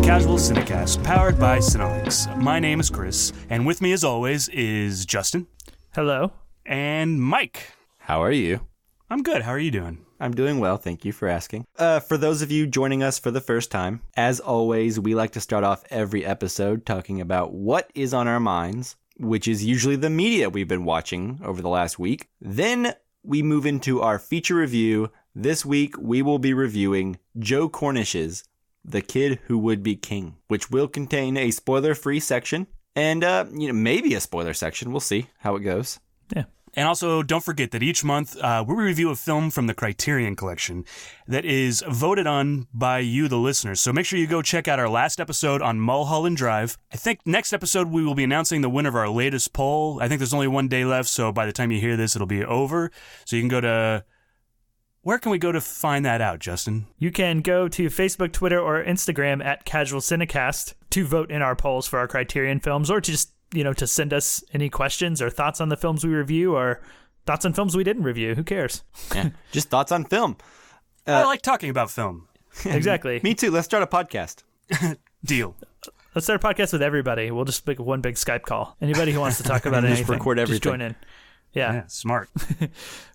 Casual Cinecast, powered by Cinelinx. My name is Chris, and with me as always is Justin. Hello. And Mike. How are you? I'm good. How are you doing? I'm doing well, thank you for asking. For those of you joining us for the first time, as always, we like to start off every episode talking about what is on our minds, which is usually the media we've been watching over the last week. Then we move into our feature review. This week, we will be reviewing Joe Cornish's The Kid Who Would Be King, which will contain a spoiler-free section and, maybe a spoiler section. We'll see how it goes. Yeah. And also, don't forget that each month we review a film from the Criterion Collection that is voted on by you, the listeners. So make sure you go check out our last episode on Mulholland Drive. I think next episode we will be announcing the winner of our latest poll. I think there's only one day left, so by the time you hear this, it'll be over. So you can go to... Where can we go to find that out, Justin? You can go to Facebook, Twitter, or Instagram at Casual Cinecast to vote in our polls for our Criterion films, or to just, to send us any questions or thoughts on the films we review, or thoughts on films we didn't review. Who cares? Yeah, just thoughts on film. I like talking about film. Exactly. Me too. Let's start a podcast. Deal. Let's start a podcast with everybody. We'll just make one big Skype call. Anybody who wants to talk about anything. Just record everything. Just join in. Yeah, smart.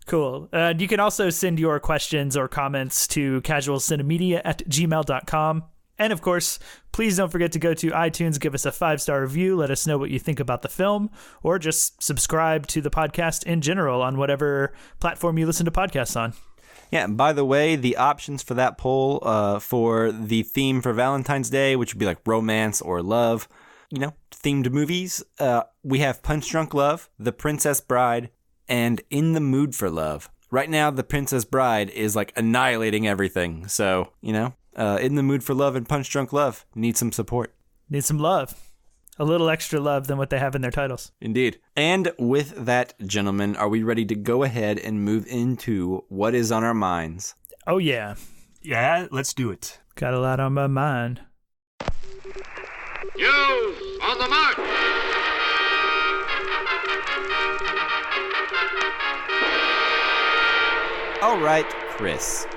Cool. You can also send your questions or comments to casualcinemedia@gmail.com. And of course, please don't forget to go to iTunes, give us a 5-star review, let us know what you think about the film, or just subscribe to the podcast in general on whatever platform you listen to podcasts on. Yeah, and by the way, the options for that poll for the theme for Valentine's Day, which would be like romance or love, themed movies, we have Punch Drunk Love, The Princess Bride, and In the Mood for Love. Right now, The Princess Bride is like annihilating everything. So, In the Mood for Love and Punch Drunk Love need some support. Need some love. A little extra love than what they have in their titles. Indeed. And with that, gentlemen, are we ready to go ahead and move into what is on our minds? Oh, yeah. Yeah, let's do it. Got a lot on my mind. You on the mark! All right, Chris,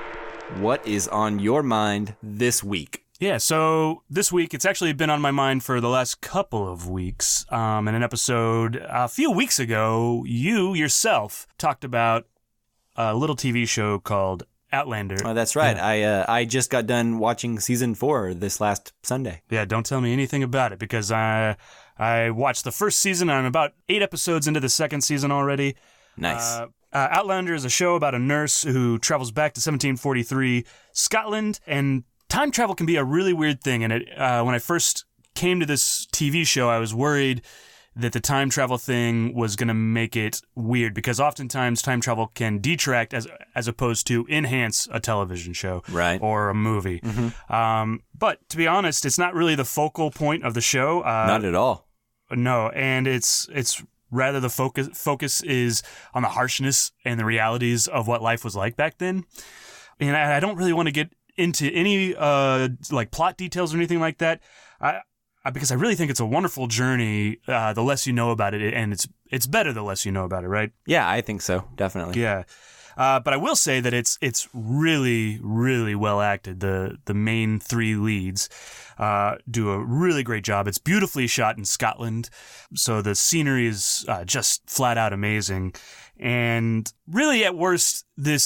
what is on your mind this week? Yeah, so this week, it's actually been on my mind for the last couple of weeks. In an episode a few weeks ago, you yourself talked about a little TV show called Outlander. Oh, that's right. Yeah. I just got done watching season 4 this last Sunday. Yeah, don't tell me anything about it, because I watched the first season, and I'm about 8 episodes into the second season already. Nice. Outlander is a show about a nurse who travels back to 1743 Scotland, and time travel can be a really weird thing. And when I first came to this TV show, I was worried that the time travel thing was going to make it weird, because oftentimes time travel can detract as opposed to enhance a television show, right, or a movie. Mm-hmm. But to be honest, it's not really the focal point of the show. Not at all. No, and it's rather the focus is on the harshness and the realities of what life was like back then. And I don't really want to get into any plot details or anything like that, because I really think it's a wonderful journey. The less you know about it, and it's better the less you know about it, right? Yeah, I think so, definitely. Yeah, but I will say that it's really, really well acted. The main 3 leads do a really great job. It's beautifully shot in Scotland, so the scenery is just flat out amazing. And really, at worst, the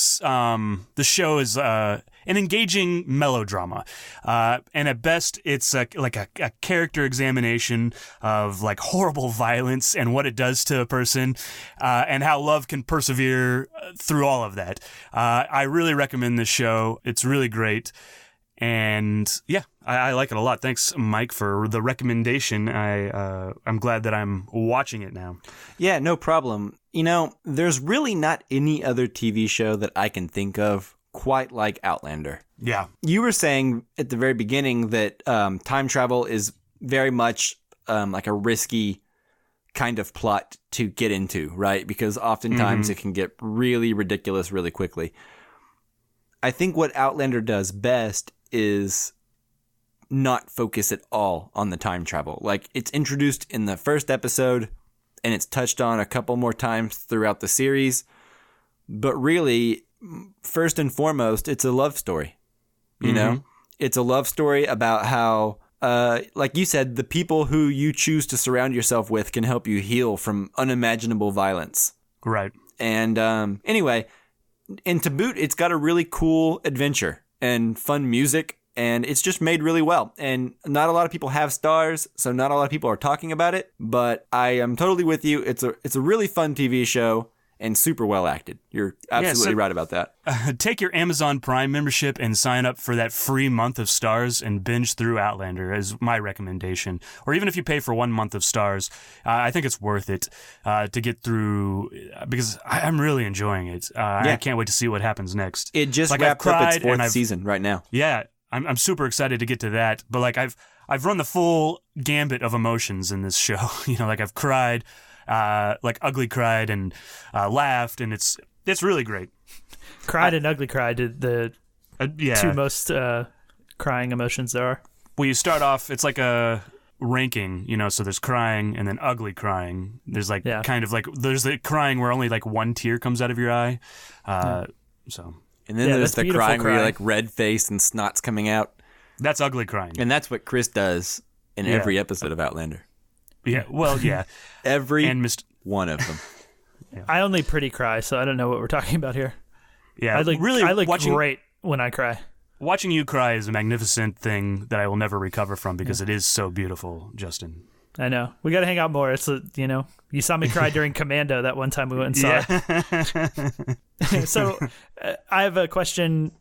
show is an engaging melodrama, and at best, it's a character examination of like horrible violence and what it does to a person, and how love can persevere through all of that. I really recommend this show. It's really great. And yeah, I like it a lot. Thanks, Mike, for the recommendation. I'm glad that I'm watching it now. Yeah, no problem. There's really not any other TV show that I can think of quite like Outlander. Yeah. You were saying at the very beginning that time travel is very much like a risky kind of plot to get into, right? Because oftentimes it can get really ridiculous really quickly. I think what Outlander does best is not focus at all on the time travel. Like, it's introduced in the first episode and it's touched on a couple more times throughout the series. But really, first and foremost, it's a love story. You know? It's a love story about how like you said, the people who you choose to surround yourself with can help you heal from unimaginable violence. Right. And anyway, and to boot, it's got a really cool adventure and fun music, and it's just made really well. And not a lot of people have stars, so not a lot of people are talking about it, but I am totally with you. It's a really fun TV show and super well acted. You're absolutely right about that. Take your Amazon Prime membership and sign up for that free month of stars and binge through Outlander is my recommendation. Or even if you pay for 1 month of stars, I think it's worth it to get through because I'm really enjoying it. I can't wait to see what happens next. It just wrapped up its fourth season right now. Yeah, I'm super excited to get to that. But like I've run the full gambit of emotions in this show. Like I've cried. Like ugly cried and laughed, and it's really great. Cried and ugly cried, the two most crying emotions there are. Well, you start off, it's like a ranking, so there's crying and then ugly crying. There's like kind of like, there's the crying where only like one tear comes out of your eye. So. And then there's the crying where you're like red faced and snot's coming out. That's ugly crying. And that's what Chris does in every episode of Outlander. Yeah, well, yeah. Every one of them. Yeah. I only pretty cry, so I don't know what we're talking about here. Yeah, I look great when I cry. Watching you cry is a magnificent thing that I will never recover from because it is so beautiful, Justin. I know. We got to hang out more. It's you saw me cry during Commando that one time we went and saw it. So I have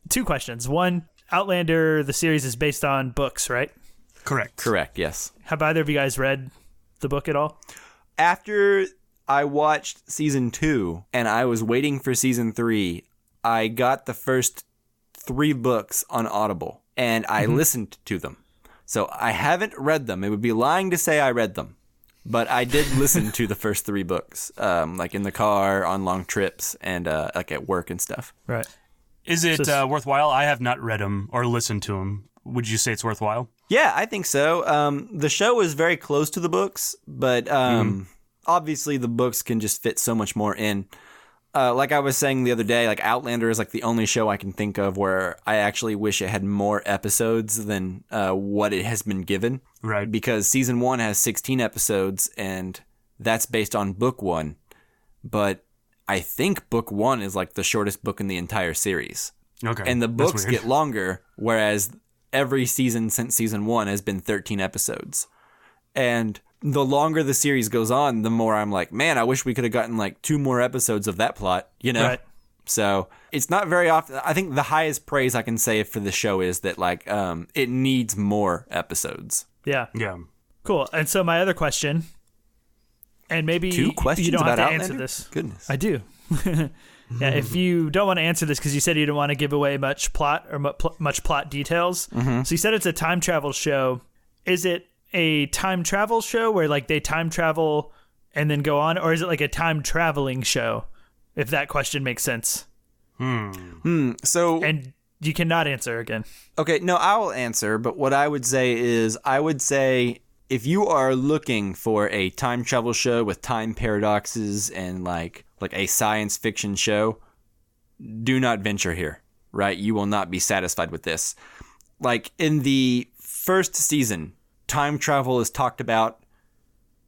two questions. One, Outlander, the series is based on books, right? Correct, yes. Have either of you guys read the book at all? After I watched season 2 and I was waiting for season 3, I got the first 3 books on Audible and I listened to them. So I haven't read them. It would be lying to say I read them, but I did listen to the first 3 books, like in the car, on long trips, and like at work and stuff. Right. Is it worthwhile? I have not read them or listened to them. Would you say it's worthwhile? Yeah, I think so. The show is very close to the books, but obviously the books can just fit so much more in. Like I was saying the other day, like Outlander is like the only show I can think of where I actually wish it had more episodes than what it has been given. Right. Because season 1 has 16 episodes, and that's based on book 1. But I think book 1 is like the shortest book in the entire series. Okay. And the books get longer, whereas every season since season 1 has been 13 episodes. And the longer the series goes on, the more I'm like, man, I wish we could have gotten like 2 more episodes of that plot, Right. So it's not very often. I think the highest praise I can say for the show is that like it needs more episodes. Yeah. Yeah. Cool. And so my other question, and maybe 2 questions you don't have about to Outlander? answer this. Goodness. I do. Yeah, if you don't want to answer this because you said you didn't want to give away much plot or much plot details. So you said it's a time travel show. Is it a time travel show where like they time travel and then go on, or is it like a time traveling show? If that question makes sense. So, and you cannot answer again. Okay, no, I will answer. But what I would say is, if you are looking for a time travel show with time paradoxes and like a science fiction show, do not venture here, right? You will not be satisfied with this. Like in the first season, time travel is talked about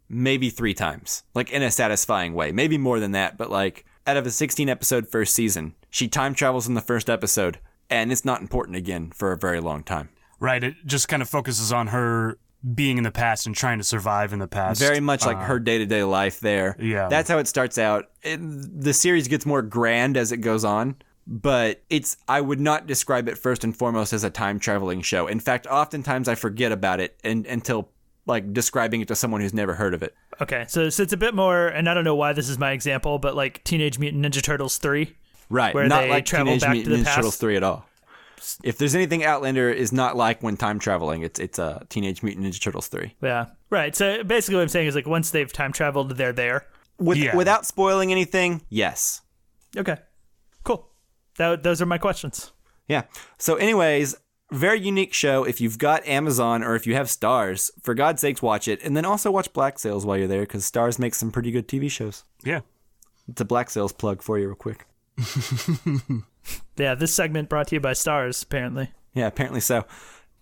maybe 3 times, like in a satisfying way, maybe more than that. But like out of a 16 episode first season, she time travels in the first episode and it's not important again for a very long time. Right. It just kind of focuses on her being in the past and trying to survive in the past. Very much like her day-to-day life there. Yeah. That's how it starts out. The series gets more grand as it goes on, but I would not describe it first and foremost as a time-traveling show. In fact, oftentimes I forget about it until like describing it to someone who's never heard of it. Okay, so it's a bit more, and I don't know why this is my example, but like Teenage Mutant Ninja Turtles 3. Right, where not they like travel Teenage back Mutant to the Ninja past. Turtles 3 at all. If there's anything Outlander is not like when time traveling, it's Teenage Mutant Ninja Turtles 3. Yeah, right. So basically what I'm saying is like once they've time traveled, they're there. Without spoiling anything, yes. Okay, cool. Those are my questions. Yeah. So anyways, very unique show. If you've got Amazon or if you have Stars, for God's sakes, watch it. And then also watch Black Sails while you're there because Stars makes some pretty good TV shows. Yeah. It's a Black Sails plug for you real quick. Yeah, this segment brought to you by Stars, apparently. Yeah, apparently so.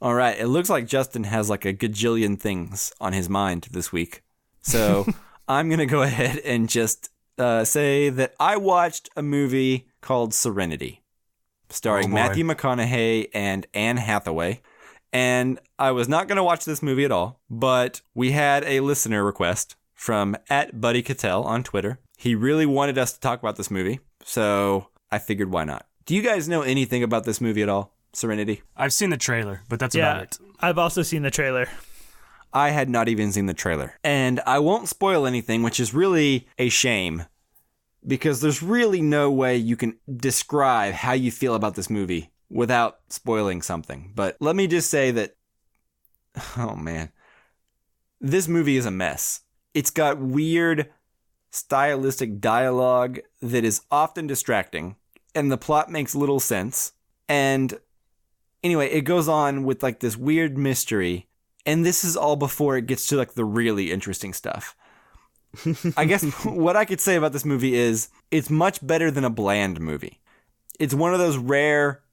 All right. It looks like Justin has like a gajillion things on his mind this week. So I'm going to go ahead and just say that I watched a movie called Serenity, starring Matthew McConaughey and Anne Hathaway. And I was not going to watch this movie at all, but we had a listener request from @BuddyCattell on Twitter. He really wanted us to talk about this movie, so I figured why not. Do you guys know anything about this movie at all, Serenity? I've seen the trailer, but that's about it. I've also seen the trailer. I had not even seen the trailer. And I won't spoil anything, which is really a shame, because there's really no way you can describe how you feel about this movie without spoiling something. But let me just say that, oh man, this movie is a mess. It's got weird stylistic dialogue that is often distracting, and the plot makes little sense. And anyway, it goes on with like this weird mystery, and this is all before it gets to like the really interesting stuff. I guess what I could say about this movie is it's much better than a bland movie. It's one of those rare,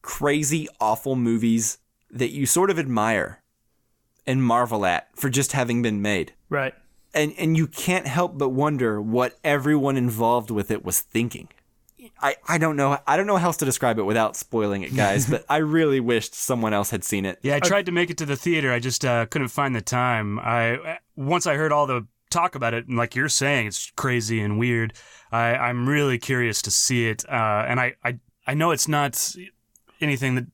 crazy, awful movies that you sort of admire and marvel at for just having been made. Right. And you can't help but wonder what everyone involved with it was thinking. I don't know. I don't know how else to describe it without spoiling it, guys, but I really wished someone else had seen it. Yeah, I tried to make it to the theater. I just couldn't find the time. Once I heard all the talk about it, and like you're saying, it's crazy and weird, I'm really curious to see it. And I know it's not anything that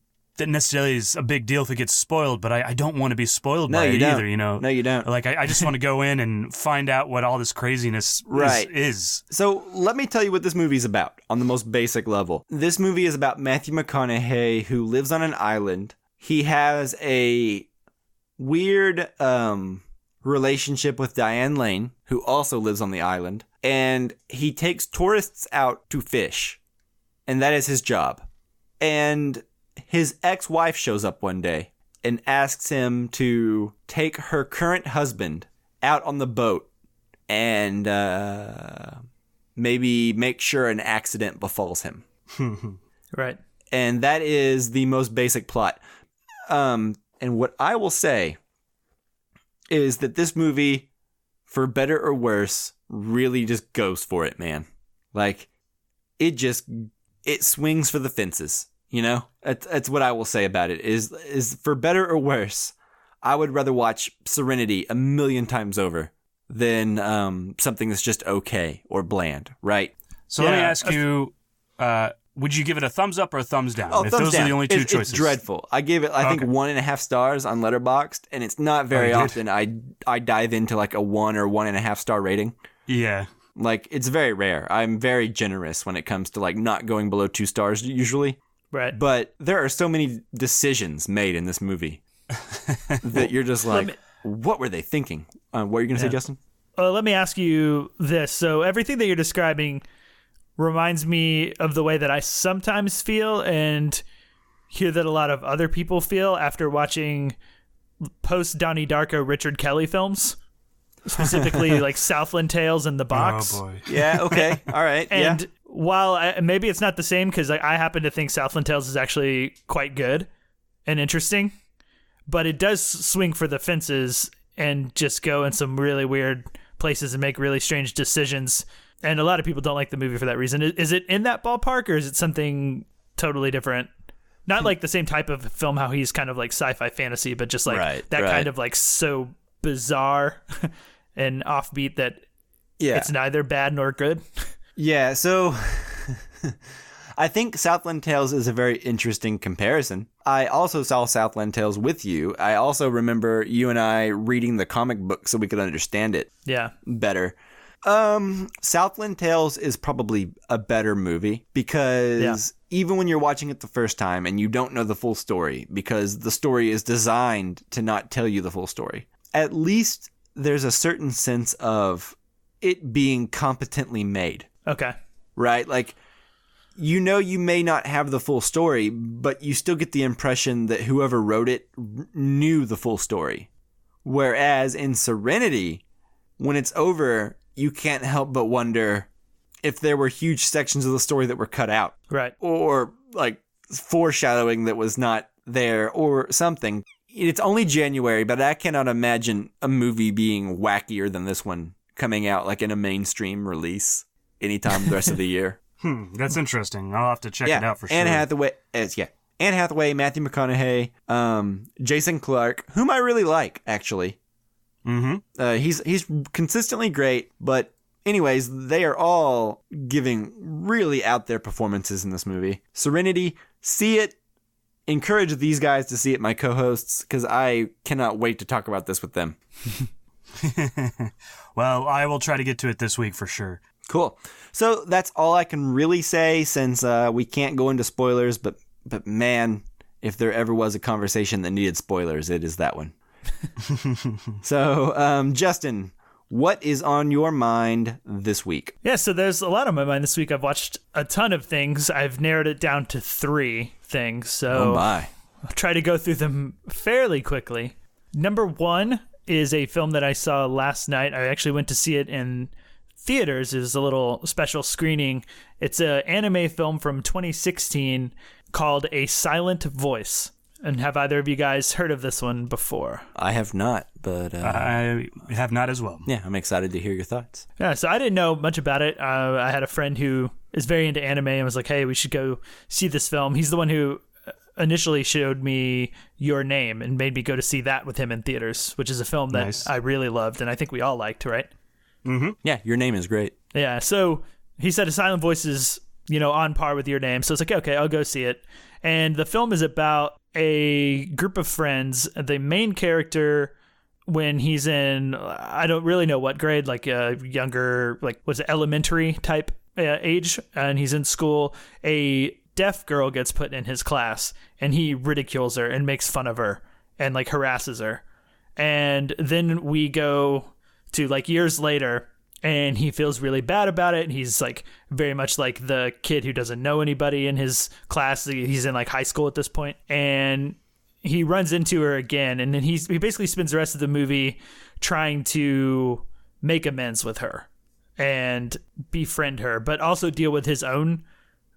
necessarily is a big deal if it gets spoiled, but I don't want to be spoiled by it either, you know? No, you don't. Like, I just want to go in and find out what all this craziness is. So let me tell you what this movie's about on the most basic level. This movie is about Matthew McConaughey, who lives on an island. He has a weird relationship with Diane Lane, who also lives on the island, and he takes tourists out to fish, and that is his job. And his ex-wife shows up one day and asks him to take her current husband out on the boat and maybe make sure an accident befalls him. Right. And that is the most basic plot. And what I will say is that this movie, for better or worse, really just goes for it, man. Like, it swings for the fences. You know, that's what I will say about it is for better or worse, I would rather watch Serenity 1,000,000 times over than something that's just okay or bland, right? So let me ask you, would you give it a thumbs up or a thumbs down? Oh, if thumbs those down. are the only two choices. It's dreadful. I gave it, I think, 1.5 stars on Letterboxd, and it's not very often I dive into like a 1 or 1.5 star rating. Yeah. Like, it's very rare. I'm very generous when it comes to like not going below 2 stars usually. Right. But there are so many decisions made in this movie that you're just like, what were they thinking? What are you going to say, Justin? Let me ask you this. So everything that you're describing reminds me of the way that I sometimes feel and hear that a lot of other people feel after watching post-Donnie Darko Richard Kelly films, specifically like Southland Tales and The Box. Oh, boy. Yeah, okay. All right. And while maybe it's not the same, because I happen to think Southland Tales is actually quite good and interesting, but it does swing for the fences and just go in some really weird places and make really strange decisions. And a lot of people don't like the movie for that reason. Is it in that ballpark, or is it something totally different? Not like the same type of film, how he's kind of like sci-fi fantasy, but just like kind of like so bizarre and offbeat that it's neither bad nor good. Yeah, so I think Southland Tales is a very interesting comparison. I also saw Southland Tales with you. I also remember you and I reading the comic book so we could understand it better. Southland Tales is probably a better movie because even when you're watching it the first time and you don't know the full story, because the story is designed to not tell you the full story, at least there's a certain sense of it being competently made. Okay. Right? Like, you know, you may not have the full story, but you still get the impression that whoever wrote it knew the full story. Whereas in Serenity, when it's over, you can't help but wonder if there were huge sections of the story that were cut out. Right. Or like foreshadowing that was not there or something. It's only January, but I cannot imagine a movie being wackier than this one coming out like in a mainstream release anytime the rest of the year. That's interesting. I'll have to check it out for sure. Anne Hathaway, Matthew McConaughey, Jason Clarke, whom I really like, actually. Mm-hmm. He's consistently great, but anyways, they are all giving really out there performances in this movie. Serenity, see it. Encourage these guys to see it, my co-hosts, because I cannot wait to talk about this with them. Well, I will try to get to it this week for sure. Cool. So that's all I can really say since we can't go into spoilers, but man, if there ever was a conversation that needed spoilers, it is that one. So, Justin, what is on your mind this week? Yeah, so there's a lot on my mind this week. I've watched a ton of things. I've narrowed it down to 3 things, so I'll try to go through them fairly quickly. Number 1 is a film that I saw last night. I actually went to see it in theaters. It was a little special screening. It's an anime film from 2016 called A Silent Voice. And have either of you guys heard of this one before? I have not, but... I have not as well. Yeah, I'm excited to hear your thoughts. Yeah, so I didn't know much about it. I had a friend who is very into anime and was like, hey, we should go see this film. He's the one who initially showed me Your Name and made me go to see that with him in theaters, which is a film that I really loved and I think we all liked, right? Mm-hmm. Yeah, Your Name is great. Yeah, so he said A Silent Voice is, on par with Your Name. So it's like, okay, I'll go see it. And the film is about a group of friends. The main character, when he's in, I don't really know what grade, like a younger, like was it elementary type age, and he's in school, a deaf girl gets put in his class and he ridicules her and makes fun of her and like harasses her. And then we go to like years later and he feels really bad about it. And he's like very much like the kid who doesn't know anybody in his class. He's in like high school at this point, and he runs into her again. And then he basically spends the rest of the movie trying to make amends with her and befriend her, but also deal with his own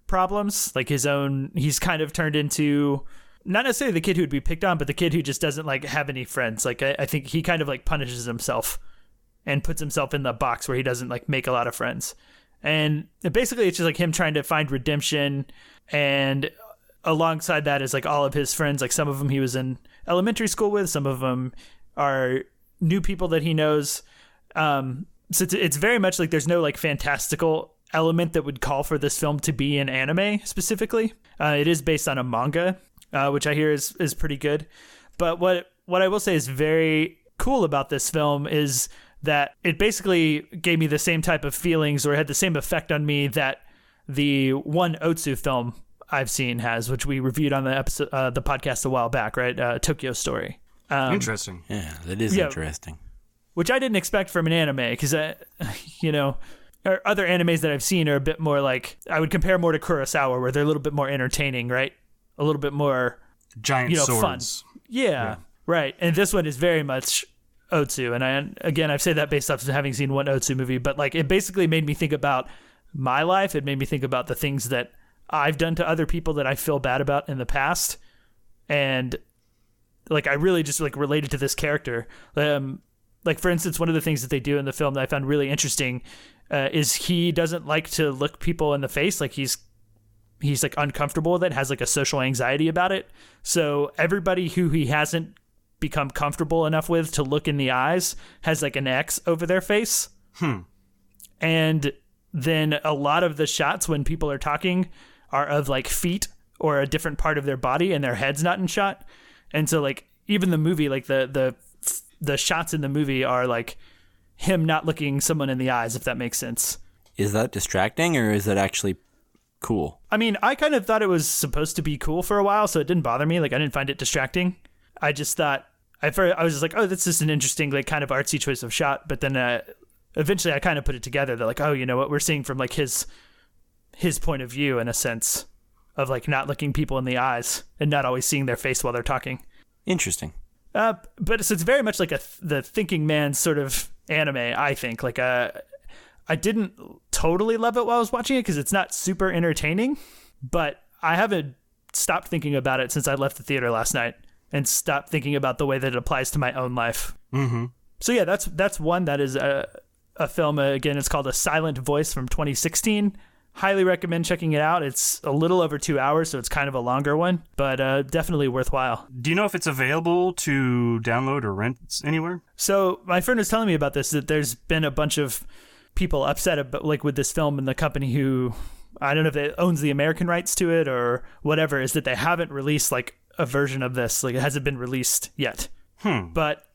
problems. Like he's kind of turned into not necessarily the kid who would be picked on, but the kid who just doesn't like have any friends. Like I think he kind of like punishes himself and puts himself in the box where he doesn't like make a lot of friends. And basically it's just like him trying to find redemption. And alongside that is like all of his friends. Like some of them he was in elementary school with, some of them are new people that he knows. So it's very much like there's no like fantastical element that would call for this film to be an anime specifically. It is based on a manga, which I hear is pretty good. But what I will say is very cool about this film is that it basically gave me the same type of feelings, or had the same effect on me that the one Otsu film I've seen has, which we reviewed on the episode, the podcast a while back, right? Tokyo Story. Interesting. Yeah, that is interesting. Which I didn't expect from an anime, because, other animes that I've seen are a bit more like, I would compare more to Kurosawa, where they're a little bit more entertaining, right? A little bit more giant swords. Fun. Yeah, right. And this one is very much Otsu, and I've said that based off of having seen one Otsu movie, but like it basically made me think about my life. It made me think about the things that I've done to other people that I feel bad about in the past, and like I really just like related to this character. Like for instance, one of the things that they do in the film that I found really interesting is he doesn't like to look people in the face. Like he's like uncomfortable with it, has like a social anxiety about it. So everybody who he hasn't become comfortable enough with to look in the eyes has like an X over their face. And then a lot of the shots when people are talking are of like feet or a different part of their body, and their head's not in shot. And so like even the movie, like the shots in the movie are like him not looking someone in the eyes, if that makes sense. Is that distracting, or is that actually cool? I mean, I kind of thought it was supposed to be cool for a while, so it didn't bother me. Like I didn't find it distracting. I just thought I was just like, oh, that's just an interesting, like, kind of artsy choice of shot. But then eventually I kind of put it together. They're like, oh, you know what? We're seeing from like his point of view, in a sense of like not looking people in the eyes and not always seeing their face while they're talking. Interesting. But it's very much like the thinking man sort of anime, I think. Like I didn't totally love it while I was watching it because it's not super entertaining, but I have a stopped thinking about it since I left the theater last night and stopped thinking about the way that it applies to my own life. Mm-hmm. So yeah, that's one that is a film. Again, it's called A Silent Voice from 2016. Highly recommend checking it out. It's a little over 2 hours, so it's kind of a longer one, but definitely worthwhile. Do you know if it's available to download or rent anywhere? So my friend was telling me about this, that there's been a bunch of people upset about, like, with this film, and the company who, I don't know if it owns the American rights to it or whatever, is that they haven't released like a version of this. Like, it hasn't been released yet. But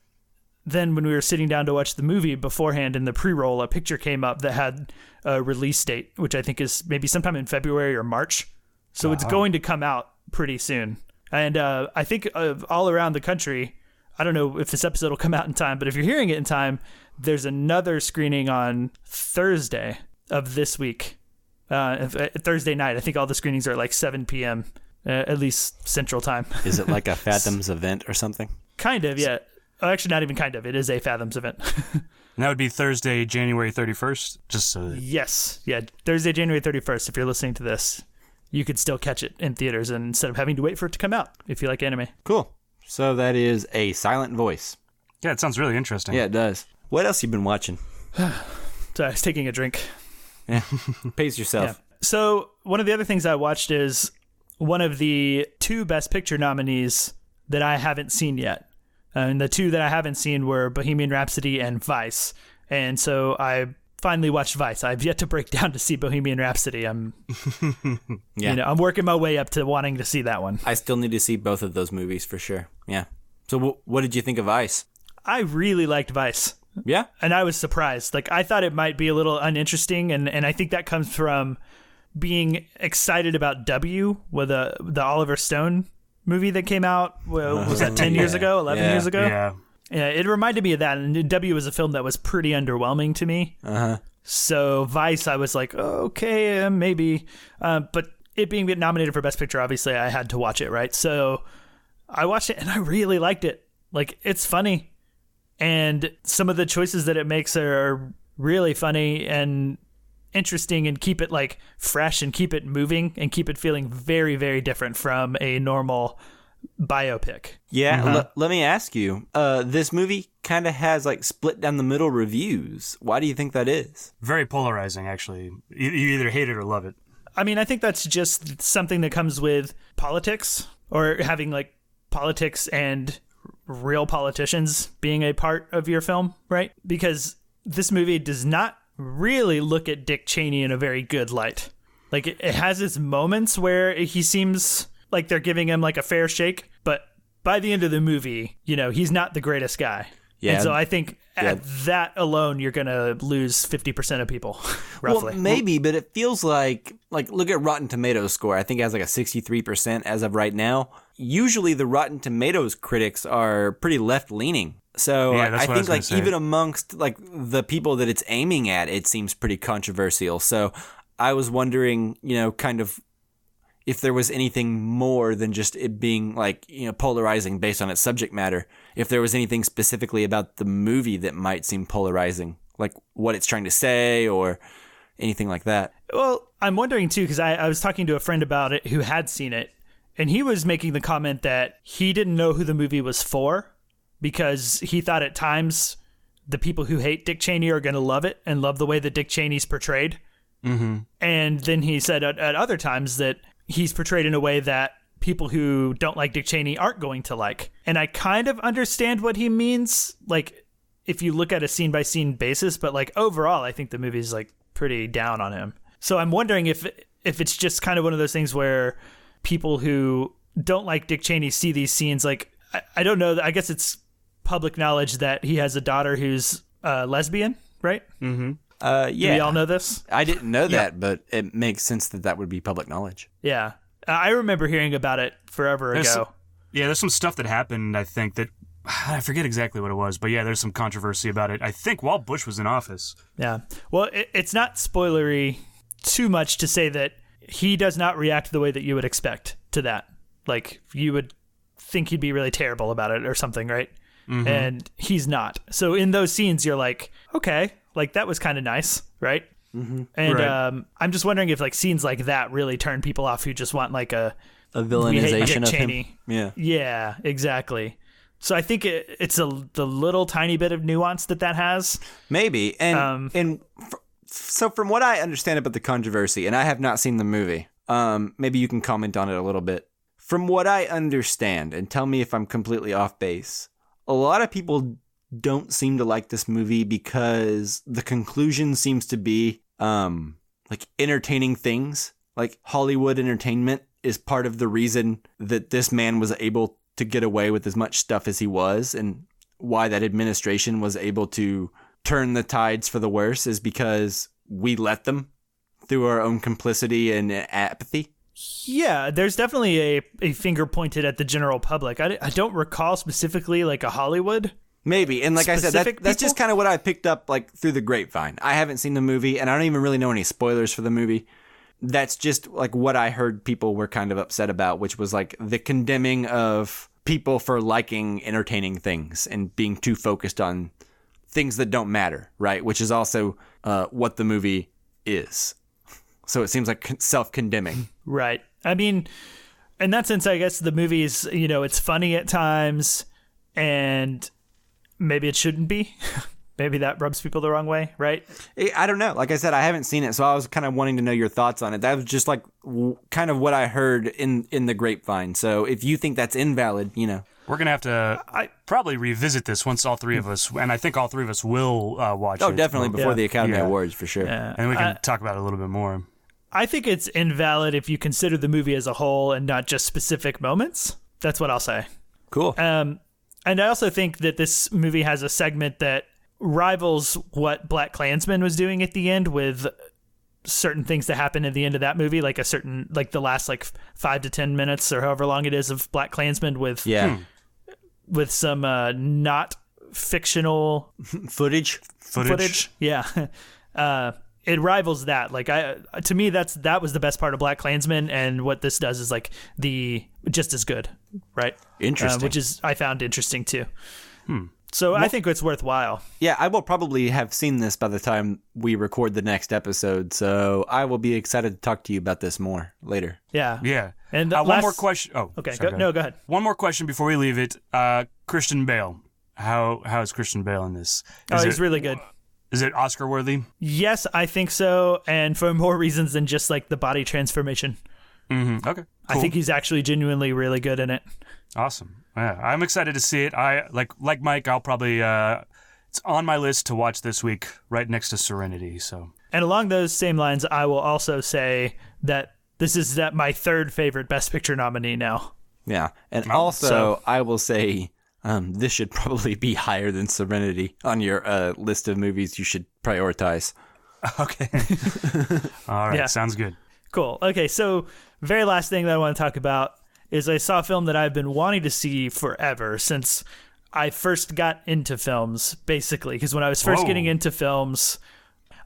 then when we were sitting down to watch the movie beforehand, in the pre-roll, a picture came up that had a release date, which I think is maybe sometime in February or March. So it's going to come out pretty soon. And I think all around the country, I don't know if this episode will come out in time, but if you're hearing it in time, there's another screening on Thursday of this week. Thursday night. I think all the screenings are at like 7 p.m., at least Central Time. Is it like a Fathoms event or something? Kind of, yeah. Actually, not even kind of. It is a Fathoms event. And that would be Thursday, January 31st? Just so that... Yes. Yeah, Thursday, January 31st. If you're listening to this, you could still catch it in theaters and instead of having to wait for it to come out if you like anime. Cool. So that is A Silent Voice. Yeah, it sounds really interesting. Yeah, it does. What else you been watching? So I was taking a drink. Yeah, pace yourself. Yeah. So one of the other things I watched is one of the 2 Best Picture nominees that I haven't seen yet. And the 2 that I haven't seen were Bohemian Rhapsody and Vice. And so I finally watched Vice. I've yet to break down to see Bohemian Rhapsody. I'm I'm working my way up to wanting to see that one. I still need to see both of those movies for sure. Yeah. So what did you think of Vice? I really liked Vice. Yeah? And I was surprised. Like, I thought it might be a little uninteresting, and I think that comes from being excited about W with the Oliver Stone movie that came out. Was that 10 years ago, 11 years ago? Yeah, it reminded me of that, and W was a film that was pretty underwhelming to me. So Vice, I was like, okay, maybe. But it being nominated for Best Picture, obviously I had to watch it, right? So I watched it, and I really liked it. Like, it's funny. And some of the choices that it makes are really funny and interesting, and keep it like fresh and keep it moving and keep it feeling very, very different from a normal biopic. Yeah. Let me ask you, this movie kind of has like split down the middle reviews. Why do you think that is? Very polarizing, actually. You either hate it or love it. I mean, I think that's just something that comes with politics, or having like politics and real politicians being a part of your film, right? Because this movie does not really look at Dick Cheney in a very good light. Like, it has its moments where he seems like they're giving him like a fair shake, but by the end of the movie, he's not the greatest guy. Yeah. And so I think at that alone, you're going to lose 50% of people, roughly. Well, maybe, but it feels like look at Rotten Tomatoes score. I think it has like a 63% as of right now. Usually the Rotten Tomatoes critics are pretty left-leaning. So I think like even amongst like the people that it's aiming at, it seems pretty controversial. So I was wondering, kind of if there was anything more than just it being like, polarizing based on its subject matter. If there was anything specifically about the movie that might seem polarizing, like what it's trying to say or anything like that. Well, I'm wondering too, because I was talking to a friend about it who had seen it, and he was making the comment that he didn't know who the movie was for, because he thought at times the people who hate Dick Cheney are going to love it and love the way that Dick Cheney's portrayed. Mm-hmm. And then he said at other times that he's portrayed in a way that people who don't like Dick Cheney aren't going to like. And I kind of understand what he means, like, if you look at a scene-by-scene basis, but like overall, I think the movie's like pretty down on him. So I'm wondering if it's just kind of one of those things where people who don't like Dick Cheney see these scenes, like, I don't know, I guess it's public knowledge that he has a daughter who's lesbian, right? Mm-hmm. Yeah. Do we all know this? I didn't know that, but it makes sense that would be public knowledge. Yeah. I remember hearing about it forever ago. There's some stuff that happened, I think, that I forget exactly what it was, but yeah, there's some controversy about it. I think while Bush was in office. Yeah. Well, it's not spoilery too much to say that he does not react the way that you would expect to that. Like, you would think he'd be really terrible about it or something, right? Mm-hmm. And he's not. So in those scenes, you're like, okay, like that was kind of nice, right? Mm-hmm. And right. I'm just wondering if like scenes like that really turn people off who just want like a A we hate villainization Dick of Cheney. him. Yeah. Yeah, exactly. So I think it's the little tiny bit of nuance that has. Maybe. So from what I understand about the controversy, and I have not seen the movie, maybe you can comment on it a little bit. From what I understand, and tell me if I'm completely off base, a lot of people don't seem to like this movie because the conclusion seems to be like entertaining things. Like Hollywood entertainment is part of the reason that this man was able to get away with as much stuff as he was, and why that administration was able to turn the tides for the worse is because we let them through our own complicity and apathy. Yeah, there's definitely a finger pointed at the general public. I don't recall specifically like a Hollywood. Maybe. And like I said, that's people? just kind of what I picked up like through the grapevine. I haven't seen the movie, and I don't even really know any spoilers for the movie. That's just like what I heard people were kind of upset about, which was like the condemning of people for liking entertaining things and being too focused on things that don't matter, right? Which is also what the movie is. So it seems like self-condemning. Right. I mean, in that sense, I guess the movie is, it's funny at times, and maybe it shouldn't be. Maybe that rubs people the wrong way, right? I don't know. Like I said, I haven't seen it, so I was kind of wanting to know your thoughts on it. That was just like kind of what I heard in the grapevine. So if you think that's invalid, We're going to have to probably revisit this once all three of us, and I think all three of us will watch it. Oh, definitely before the Academy Awards, for sure. Yeah. And we can talk about it a little bit more. I think it's invalid if you consider the movie as a whole and not just specific moments. That's what I'll say. Cool. And I also think that this movie has a segment that rivals what Black Klansman was doing at the end, with certain things that happen at the end of that movie, like the last 5 to 10 minutes or however long it is of Black Klansman with some not fictional footage. Yeah. It rivals that. To me, that was the best part of Black Klansman, and what this does is just as good, right? Interesting. Which is I found interesting too. So I think it's worthwhile. Yeah, I will probably have seen this by the time we record the next episode, so I will be excited to talk to you about this more later. Yeah. Yeah. And one more question. Oh, okay. Sorry, Go ahead. One more question before we leave it. Christian Bale. How is Christian Bale in this? He's really good. Is it Oscar worthy? Yes, I think so, and for more reasons than just the body transformation. Mm-hmm. Okay. Cool. I think he's actually genuinely really good in it. Awesome. Yeah, I'm excited to see it. I like Mike. I'll probably it's on my list to watch this week, right next to Serenity. So. And along those same lines, I will also say that this is my third favorite Best Picture nominee now. Yeah, and I will say this should probably be higher than Serenity on your list of movies you should prioritize. Okay. All right. Yeah. Sounds good. Cool. Okay, so very last thing that I want to talk about is I saw a film that I've been wanting to see forever since I first got into films, basically. Because when I was first getting into films,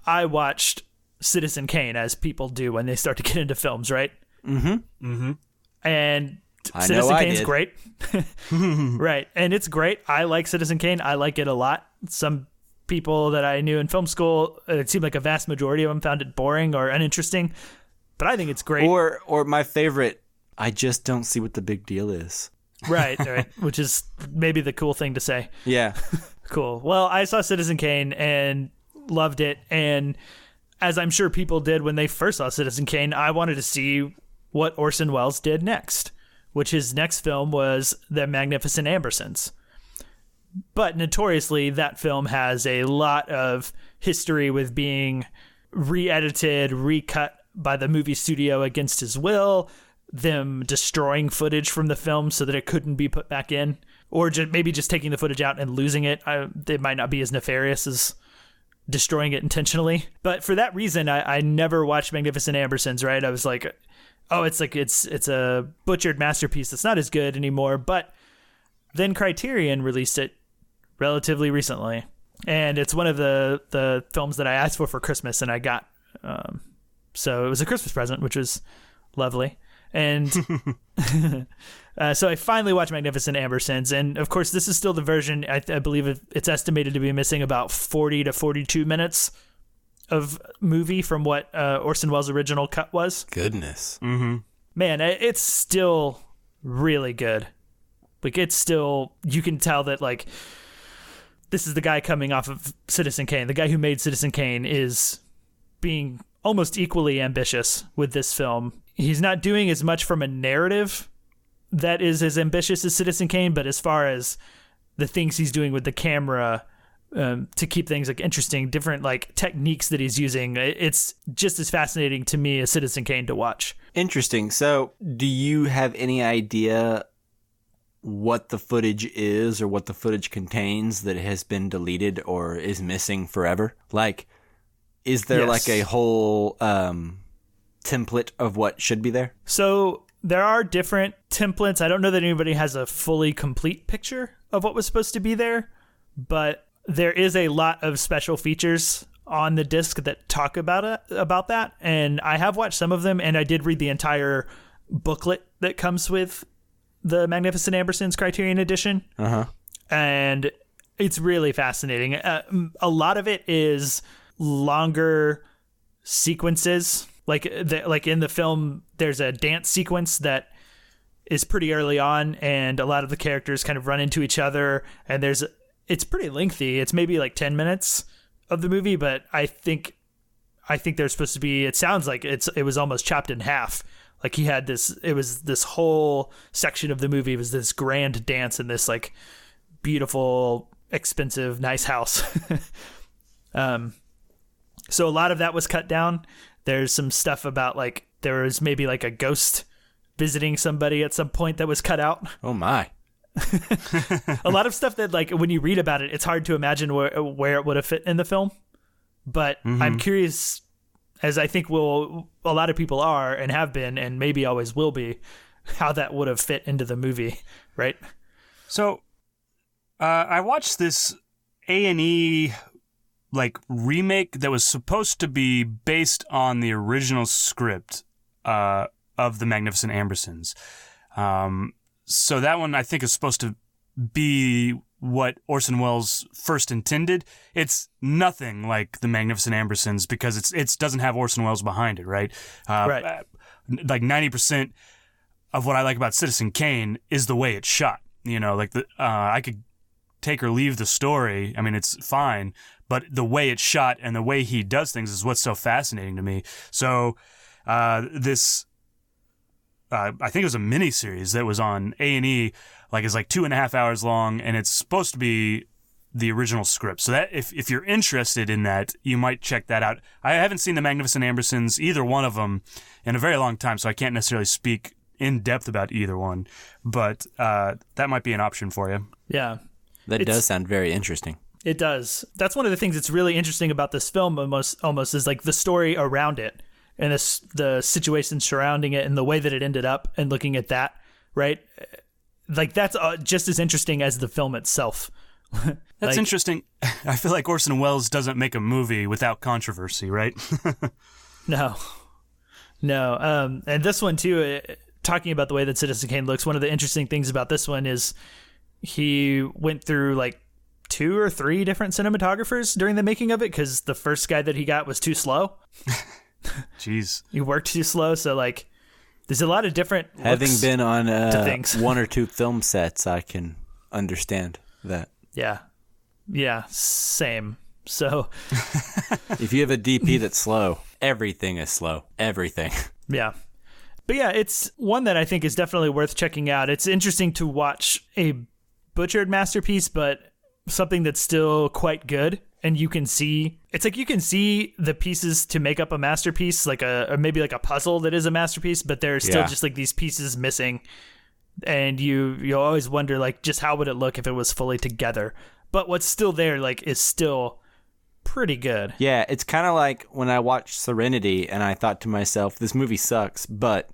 I watched Citizen Kane, as people do when they start to get into films, right? Mm-hmm. Mm-hmm. And Citizen Kane's great. Right. And it's great. I like Citizen Kane. I like it a lot. Some people that I knew in film school, it seemed like a vast majority of them found it boring or uninteresting. But I think it's great. Or my favorite, I just don't see what the big deal is. Right. Which is maybe the cool thing to say. Yeah. Cool. Well, I saw Citizen Kane and loved it. And as I'm sure people did when they first saw Citizen Kane, I wanted to see what Orson Welles did next, which his next film was The Magnificent Ambersons. But notoriously, that film has a lot of history with being re-edited, recut by the movie studio against his will, them destroying footage from the film so that it couldn't be put back in, or maybe just taking the footage out and losing it. It might not be as nefarious as destroying it intentionally. But for that reason, I never watched Magnificent Ambersons, right? I was like, oh, it's a butchered masterpiece that's not as good anymore. But then Criterion released it relatively recently, and it's one of the films that I asked for Christmas, and I got. So it was a Christmas present, which was lovely. And so I finally watched Magnificent Ambersons. And of course, this is still the version, I believe it's estimated to be missing about 40 to 42 minutes of movie from what Orson Welles' original cut was. Goodness. Mm-hmm. man, it's still really good. Like, it's still, you can tell that, like, this is the guy coming off of Citizen Kane. The guy who made Citizen Kane is being almost equally ambitious with this film. He's not doing as much from a narrative that is as ambitious as Citizen Kane, but as far as the things he's doing with the camera to keep things like interesting, different like techniques that he's using, it's just as fascinating to me as Citizen Kane to watch. Interesting. So do you have any idea what the footage is or what the footage contains that has been deleted or is missing forever? Like, is there like a whole template of what should be there? So there are different templates. I don't know that anybody has a fully complete picture of what was supposed to be there, but there is a lot of special features on the disc that talk about that. And I have watched some of them, and I did read the entire booklet that comes with the Magnificent Ambersons Criterion Edition. And it's really fascinating. A lot of it is longer sequences. Like in the film, there's a dance sequence that is pretty early on, and a lot of the characters kind of run into each other, and it's pretty lengthy. It's maybe like 10 minutes of the movie, but I think there's supposed to be, it sounds like it was almost chopped in half. Like he had it was this whole section of the movie was this grand dance in this like beautiful, expensive, nice house. So a lot of that was cut down. There's some stuff about like, there was maybe like a ghost visiting somebody at some point that was cut out. Oh my. A lot of stuff that like when you read about it, it's hard to imagine where it would have fit in the film. But I'm curious, as I think a lot of people are and have been and maybe always will be, how that would have fit into the movie, right? So I watched this A&E like remake that was supposed to be based on the original script of the Magnificent Ambersons. So that one I think is supposed to be what Orson Welles first intended. It's nothing like the Magnificent Ambersons because it doesn't have Orson Welles behind it, right? Right. Like 90% of what I like about Citizen Kane is the way it's shot. You know, like I could take or leave the story. I mean, it's fine, but the way it's shot and the way he does things is what's so fascinating to me. So this. I think it was a miniseries that was on A&E, like it's like 2.5 hours long, and it's supposed to be the original script. So that if you're interested in that, you might check that out. I haven't seen the Magnificent Ambersons, either one of them, in a very long time, so I can't necessarily speak in depth about either one, but that might be an option for you. Yeah. That does sound very interesting. It does. That's one of the things that's really interesting about this film almost is like the story around it. And the situation surrounding it and the way that it ended up and looking at that, right? Like, that's just as interesting as the film itself. That's interesting. I feel like Orson Welles doesn't make a movie without controversy, right? No. And this one, too, talking about the way that Citizen Kane looks, one of the interesting things about this one is he went through, like, 2 or 3 different cinematographers during the making of it because the first guy that he got was too slow. Jeez. You work too slow, so like there's a lot of different having been on 1 or 2 film sets, I can understand that. Yeah, same. So if you have a DP that's slow, everything is slow. Everything. Yeah. But yeah, it's one that I think is definitely worth checking out. It's interesting to watch a butchered masterpiece, but something that's still quite good. And you can see the pieces to make up a masterpiece, like or maybe like a puzzle that is a masterpiece, but there's still just like these pieces missing. And you always wonder like just how would it look if it was fully together? But what's still there like is still pretty good. Yeah, it's kind of like when I watched Serenity and I thought to myself, this movie sucks, but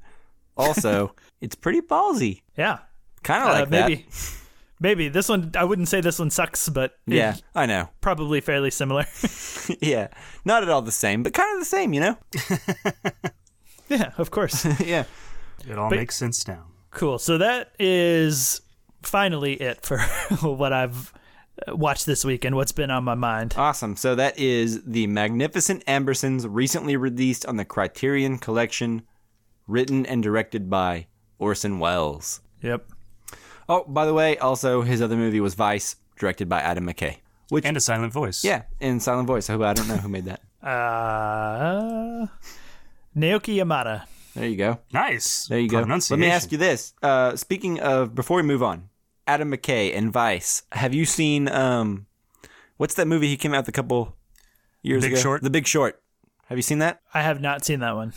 also it's pretty ballsy. Yeah. Kind of like maybe. that. Maybe this one, I wouldn't say this one sucks, but yeah, I know. Probably fairly similar. Yeah, not at all the same, but kind of the same, you know? Yeah, of course. Yeah. It all makes sense now. Cool. So that is finally it for what I've watched this week and what's been on my mind. Awesome. So that is the Magnificent Ambersons, recently released on the Criterion Collection written and directed by Orson Welles. Yep. Oh, by the way, also his other movie was Vice, directed by Adam McKay. And A Silent Voice. Yeah, in Silent Voice. I don't know who made that. Naoki Yamada. There you go. Nice. There you go. Let me ask you this. Speaking of, before we move on, Adam McKay and Vice, have you seen, what's that movie he came out with a couple years ago? Big Short? The Big Short. Have you seen that? I have not seen that one.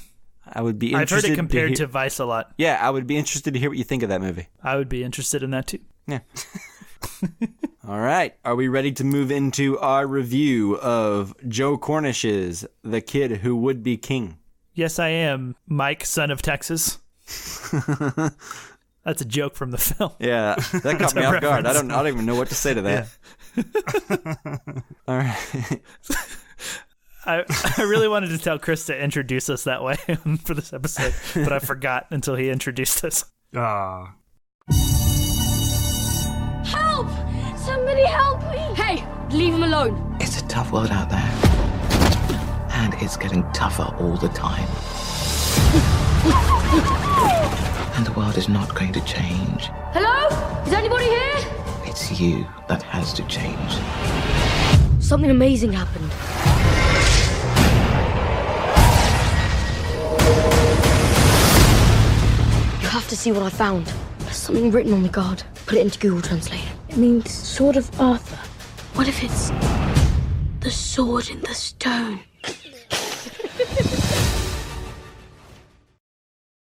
I would be I've interested. heard it compared to Vice a lot. Yeah, I would be interested to hear what you think of that movie. I would be interested in that too. Yeah. All right. Are we ready to move into our review of Joe Cornish's The Kid Who Would Be King? Yes, I am, Mike, son of Texas. That's a joke from the film. Yeah, that caught me off guard. I don't even know what to say to that. Yeah. All right. I really wanted to tell Chris to introduce us that way for this episode, but I forgot until he introduced us. Ah. Help! Somebody help me! Hey, leave him alone. It's a tough world out there. And it's getting tougher all the time. And the world is not going to change. Hello? Is anybody here? It's you that has to change. Something amazing happened. You have to see what I found. There's something written on the guard. Put it into Google Translate. It means Sword of Arthur. What if it's the sword in the stone?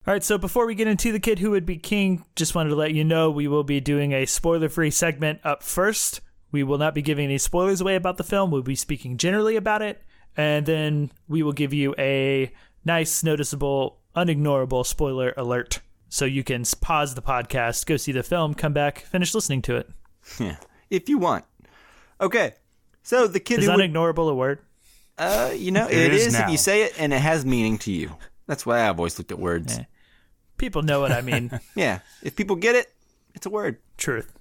All right, so before we get into The Kid Who Would Be King, just wanted to let you know we will be doing a spoiler-free segment up first. We will not be giving any spoilers away about the film. We'll be speaking generally about it, and then we will give you a nice, noticeable, unignorable spoiler alert. So you can pause the podcast, go see the film, come back, finish listening to it. Yeah, if you want. Okay, so The Kid Is Who Would... unignorable a word? It is now. if you say it and it has meaning to you. That's why I've always looked at words. Yeah. People know what I mean. Yeah, if people get it, it's a word. Truth.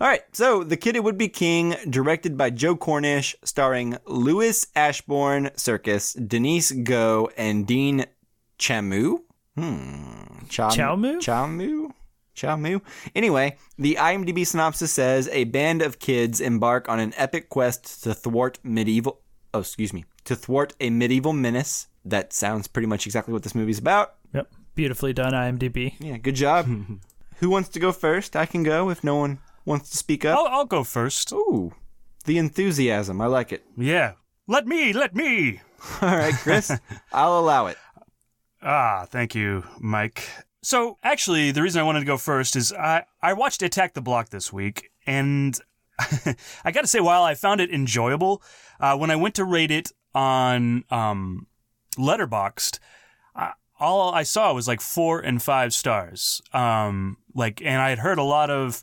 All right, so The Kid Who Would Be King, directed by Joe Cornish, starring Louis Ashbourne Circus, Denise Goh, and Dean Chamu. Chamu? Anyway, the IMDb synopsis says a band of kids embark on an epic quest to thwart a medieval menace. That sounds pretty much exactly what this movie's about. Yep. Beautifully done, IMDb. Yeah, good job. Who wants to go first? I can go if no one wants to speak up. I'll go first. Ooh, the enthusiasm. I like it. Yeah. Let me. All right, Chris, I'll allow it. Thank you, Mike. So, actually, the reason I wanted to go first is I watched Attack the Block this week, and I got to say, while I found it enjoyable, when I went to rate it on Letterboxd, all I saw was like 4 and 5 stars. And I had heard a lot of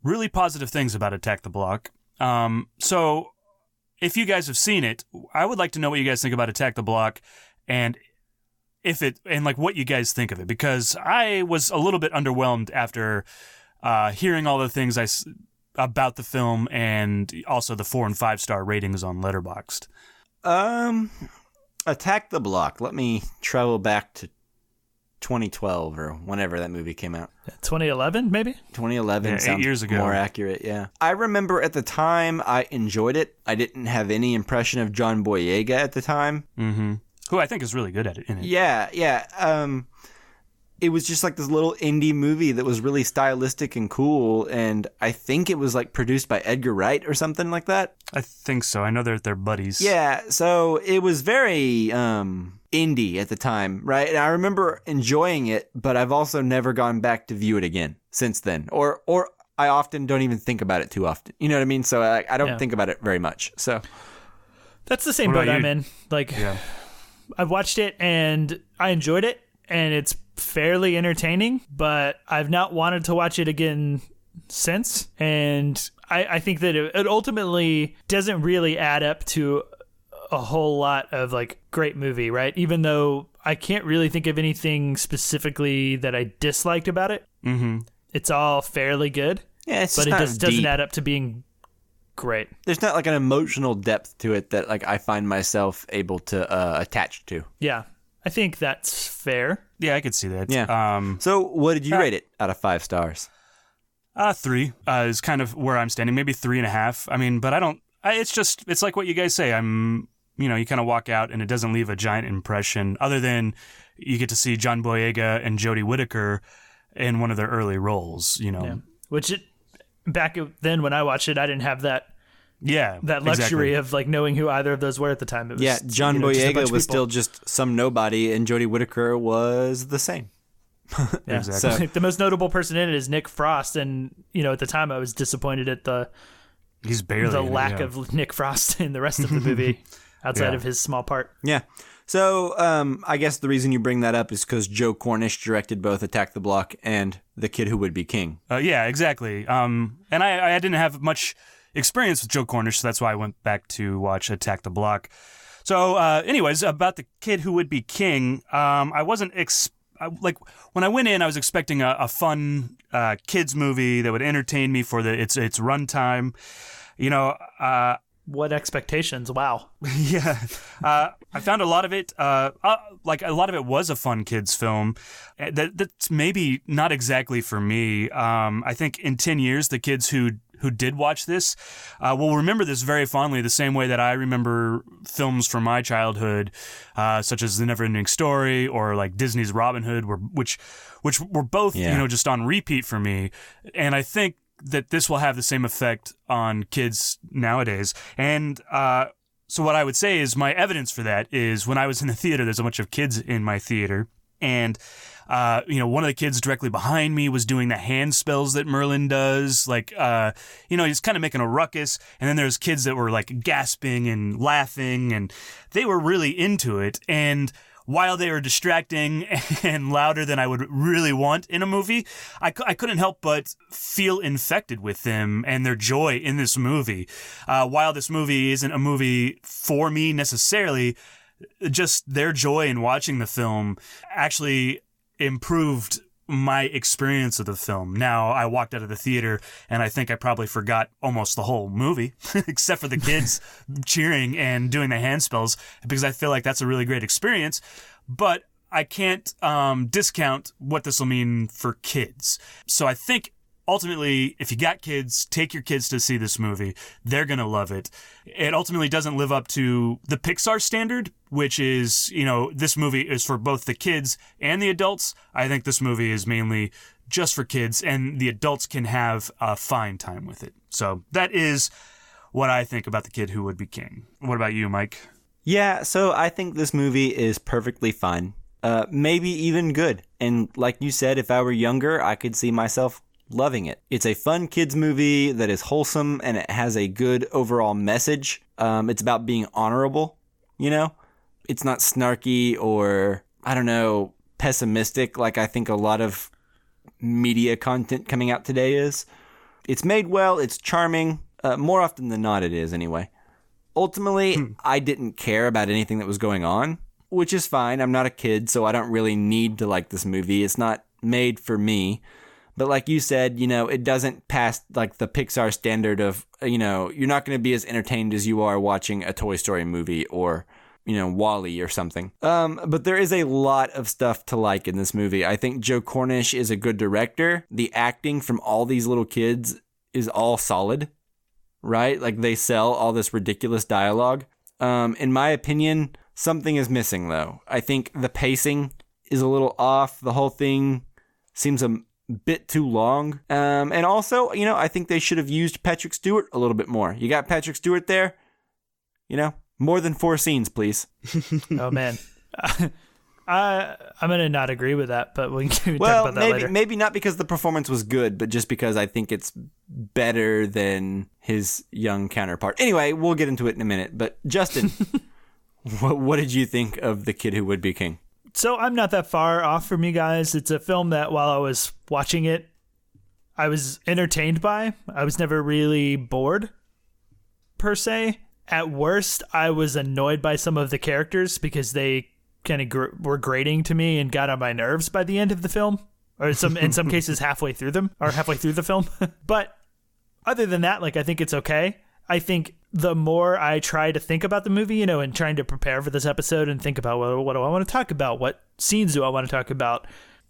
really positive things about Attack the Block. So, if you guys have seen it, I would like to know what you guys think about Attack the Block, and what you guys think of it, because I was a little bit underwhelmed after hearing all the things about the film and also the 4 and 5 star ratings on Letterboxd. Attack the Block. Let me travel back to 2012 or whenever that movie came out. 2011, maybe? 2011 Yeah, 8 sounds years ago. more accurate, yeah. I remember at the time I enjoyed it. I didn't have any impression of John Boyega at the time. Mm-hmm. Who I think is really good at it. In it. Yeah. It was just like this little indie movie that was really stylistic and cool, and I think it was like produced by Edgar Wright or something like that. I think so. I know they're buddies. Yeah, so it was very indie at the time, right? And I remember enjoying it, but I've also never gone back to view it again since then. Or I often don't even think about it too often. You know what I mean? So I don't think about it very much. So that's the same What boat about I'm you? in. I've watched it and I enjoyed it, and it's fairly entertaining, but I've not wanted to watch it again since. And I think that it ultimately doesn't really add up to a whole lot of great movie, right? Even though I can't really think of anything specifically that I disliked about it. Mm-hmm. It's all fairly good. yeah, it's but just it not just doesn't deep. add up to being great. There's not like an emotional depth to it that I find myself able to attach to. Yeah. I think that's fair. Yeah, I could see that. Yeah. So what did you rate it out of 5 stars? 3 is kind of where I'm standing. Maybe 3.5. I mean, but it's like what you guys say. You kind of walk out and it doesn't leave a giant impression other than you get to see John Boyega and Jodie Whittaker in one of their early roles, Yeah. Which back then when I watched it, I didn't have that luxury exactly. of like knowing who either of those were at the time. It was, John Boyega was still people. just some nobody, and Jodie Whittaker was the same. Yeah. Exactly. So, the most notable person in it is Nick Frost, and at the time I was disappointed at he's barely the in it, lack yeah. of Nick Frost in the rest of the movie outside of his small part. Yeah. So I guess the reason you bring that up is because Joe Cornish directed both Attack the Block and The Kid Who Would Be King. Yeah, exactly. And I didn't have much experience with Joe Cornish, so that's why I went back to watch Attack the Block. So anyways, about The Kid Who Would Be King, I wasn't when I went in, I was expecting a fun kids movie that would entertain me for its runtime. What expectations? Wow. Yeah. I found a lot of it, a lot of it was a fun kids film. That's maybe not exactly for me. I think in 10 years, the kids who did watch this will remember this very fondly, the same way that I remember films from my childhood, such as The Neverending Story or like Disney's Robin Hood, which were both, just on repeat for me. And I think that this will have the same effect on kids nowadays. And so what I would say is my evidence for that is when I was in the theater, there's a bunch of kids in my theater. And, one of the kids directly behind me was doing the hand spells that Merlin does. Like, he's kind of making a ruckus. And then there's kids that were like gasping and laughing, and they were really into it. And while they were distracting and louder than I would really want in a movie, I couldn't help but feel infected with them and their joy in this movie. While this movie isn't a movie for me necessarily, just their joy in watching the film actually improved my experience of the film. Now, I walked out of the theater and I think I probably forgot almost the whole movie, except for the kids cheering and doing the hand spells, because I feel like that's a really great experience. But I can't discount what this will mean for kids. So I think ultimately, if you got kids, take your kids to see this movie. They're going to love it. It ultimately doesn't live up to the Pixar standard, which is, this movie is for both the kids and the adults. I think this movie is mainly just for kids, and the adults can have a fine time with it. So that is what I think about The Kid Who Would Be King. What about you, Mike? Yeah, so I think this movie is perfectly fine. Maybe even good. And like you said, if I were younger, I could see myself loving it. It's a fun kids movie that is wholesome, and it has a good overall message. It's about being honorable, It's not snarky or, pessimistic like I think a lot of media content coming out today is. It's made well, it's charming. More often than not it is, anyway. Ultimately, I didn't care about anything that was going on, which is fine. I'm not a kid, so I don't really need to like this movie. It's not made for me. But like you said, it doesn't pass like the Pixar standard of, you're not going to be as entertained as you are watching a Toy Story movie or, WALL-E or something. But there is a lot of stuff to like in this movie. I think Joe Cornish is a good director. The acting from all these little kids is all solid, right? Like they sell all this ridiculous dialogue. In my opinion, something is missing though. I think the pacing is a little off. The whole thing seems a bit too long. And also, I think they should have used Patrick Stewart a little bit more. You got Patrick Stewart there, more than 4 scenes, please. Oh, man. I'm going to not agree with that, but we can talk about that later. Maybe not because the performance was good, but just because I think it's better than his young counterpart. Anyway, we'll get into it in a minute. But Justin, what did you think of The Kid Who Would Be King? So I'm not that far off from you guys. It's a film that while I was watching it, I was entertained by. I was never really bored, per se. At worst, I was annoyed by some of the characters because they kind of were grating to me and got on my nerves by the end of the film, or in some cases halfway through the film. But other than that, I think it's okay. I think the more I try to think about the movie, and trying to prepare for this episode and think about what do I want to talk about? What scenes do I want to talk about?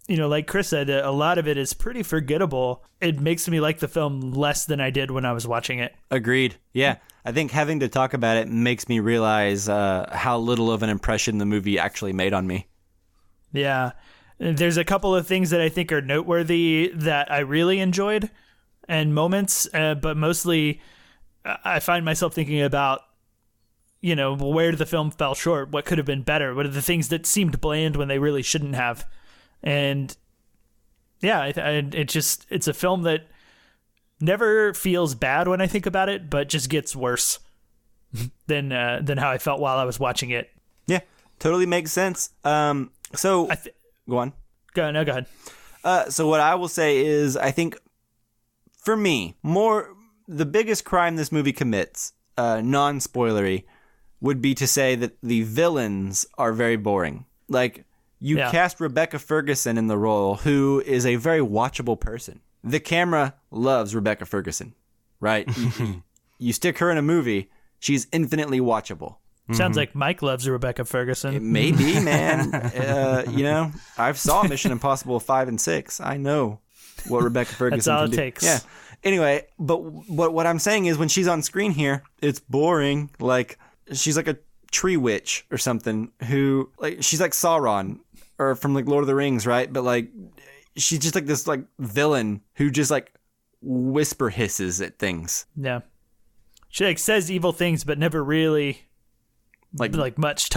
Like Chris said, a lot of it is pretty forgettable. It makes me like the film less than I did when I was watching it. Agreed. Yeah. I think having to talk about it makes me realize how little of an impression the movie actually made on me. Yeah. There's a couple of things that I think are noteworthy that I really enjoyed and moments, but mostly I find myself thinking about, where the film fell short, what could have been better, what are the things that seemed bland when they really shouldn't have. And yeah, it's a film that never feels bad when I think about it, but just gets worse than how I felt while I was watching it. Yeah, totally makes sense. So go on. Go ahead. So what I will say is, I think for me, the biggest crime this movie commits, non-spoilery, would be to say that the villains are very boring. Like, you cast Rebecca Ferguson in the role, who is a very watchable person. The camera loves Rebecca Ferguson, right? You stick her in a movie, she's infinitely watchable. Sounds like Mike loves Rebecca Ferguson. It may be, man. I've saw Mission Impossible 5 and 6. I know what Rebecca Ferguson That's all can it do. takes. Yeah. Anyway, but what I'm saying is when she's on screen here, it's boring. Like, she's like a tree witch or something who, like, she's like Sauron or from like Lord of the Rings, right? But like, she's just like this like villain who just like whisper hisses at things. Yeah. She like says evil things, but never really like much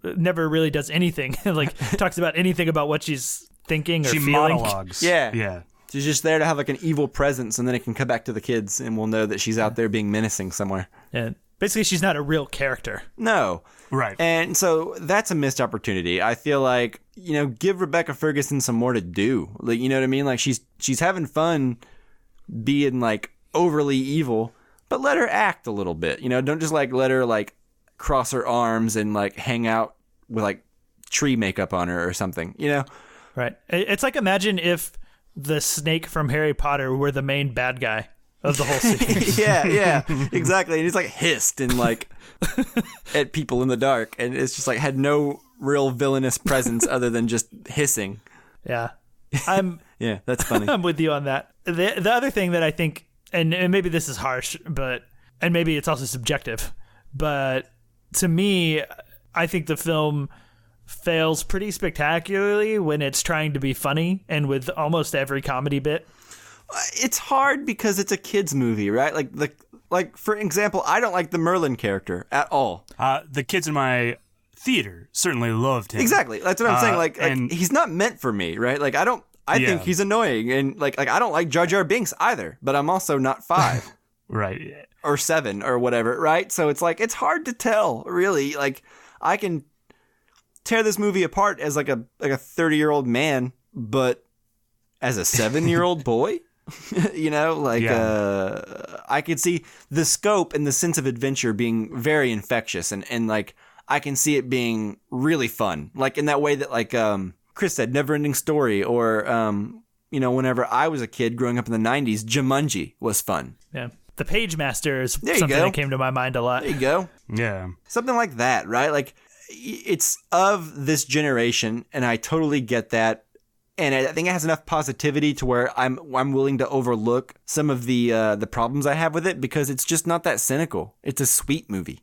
never really does anything. Like talks about anything about what she's thinking or she feeling. monologues. Yeah. She's just there to have like an evil presence, and then it can come back to the kids, and we'll know that she's out there being menacing somewhere. Yeah. Basically, she's not a real character. No. Right. And so that's a missed opportunity. I feel like, give Rebecca Ferguson some more to do. Like, you know what I mean? Like, she's having fun being like overly evil, but let her act a little bit. Don't just like let her like cross her arms and like hang out with like tree makeup on her or something, Right. It's like, imagine if the snake from Harry Potter were the main bad guy of the whole series. yeah, exactly. And he's like hissed and like at people in the dark, and it's just like had no real villainous presence other than just hissing. Yeah. Yeah, that's funny. I'm with you on that. The other thing that I think, and maybe this is harsh, and maybe it's also subjective, but to me, I think the film fails pretty spectacularly when it's trying to be funny, and with almost every comedy bit. It's hard because it's a kids movie, right? Like for example, I don't like the Merlin character at all. The kids in my theater certainly loved him. Exactly. That's what I'm saying. Like he's not meant for me, right? Like I think he's annoying, and like I don't like Jar Jar Binks either, but I'm also not 5. Right. Or 7 or whatever, right? So it's like it's hard to tell, really. Like I can tear this movie apart as like a 30-year-old man, but as a 7-year-old boy, I could see the scope and the sense of adventure being very infectious, and like I can see it being really fun, like in that way that like Chris said, Neverending Story, or whenever I was a kid growing up in the 90s, Jumanji was fun. Yeah. The Page Master is There you something go. that came to my mind a lot. There you go. Yeah. Something like that, right? Like, it's of this generation, and I totally get that. And I think it has enough positivity to where I'm willing to overlook some of the problems I have with it, because it's just not that cynical. It's a sweet movie,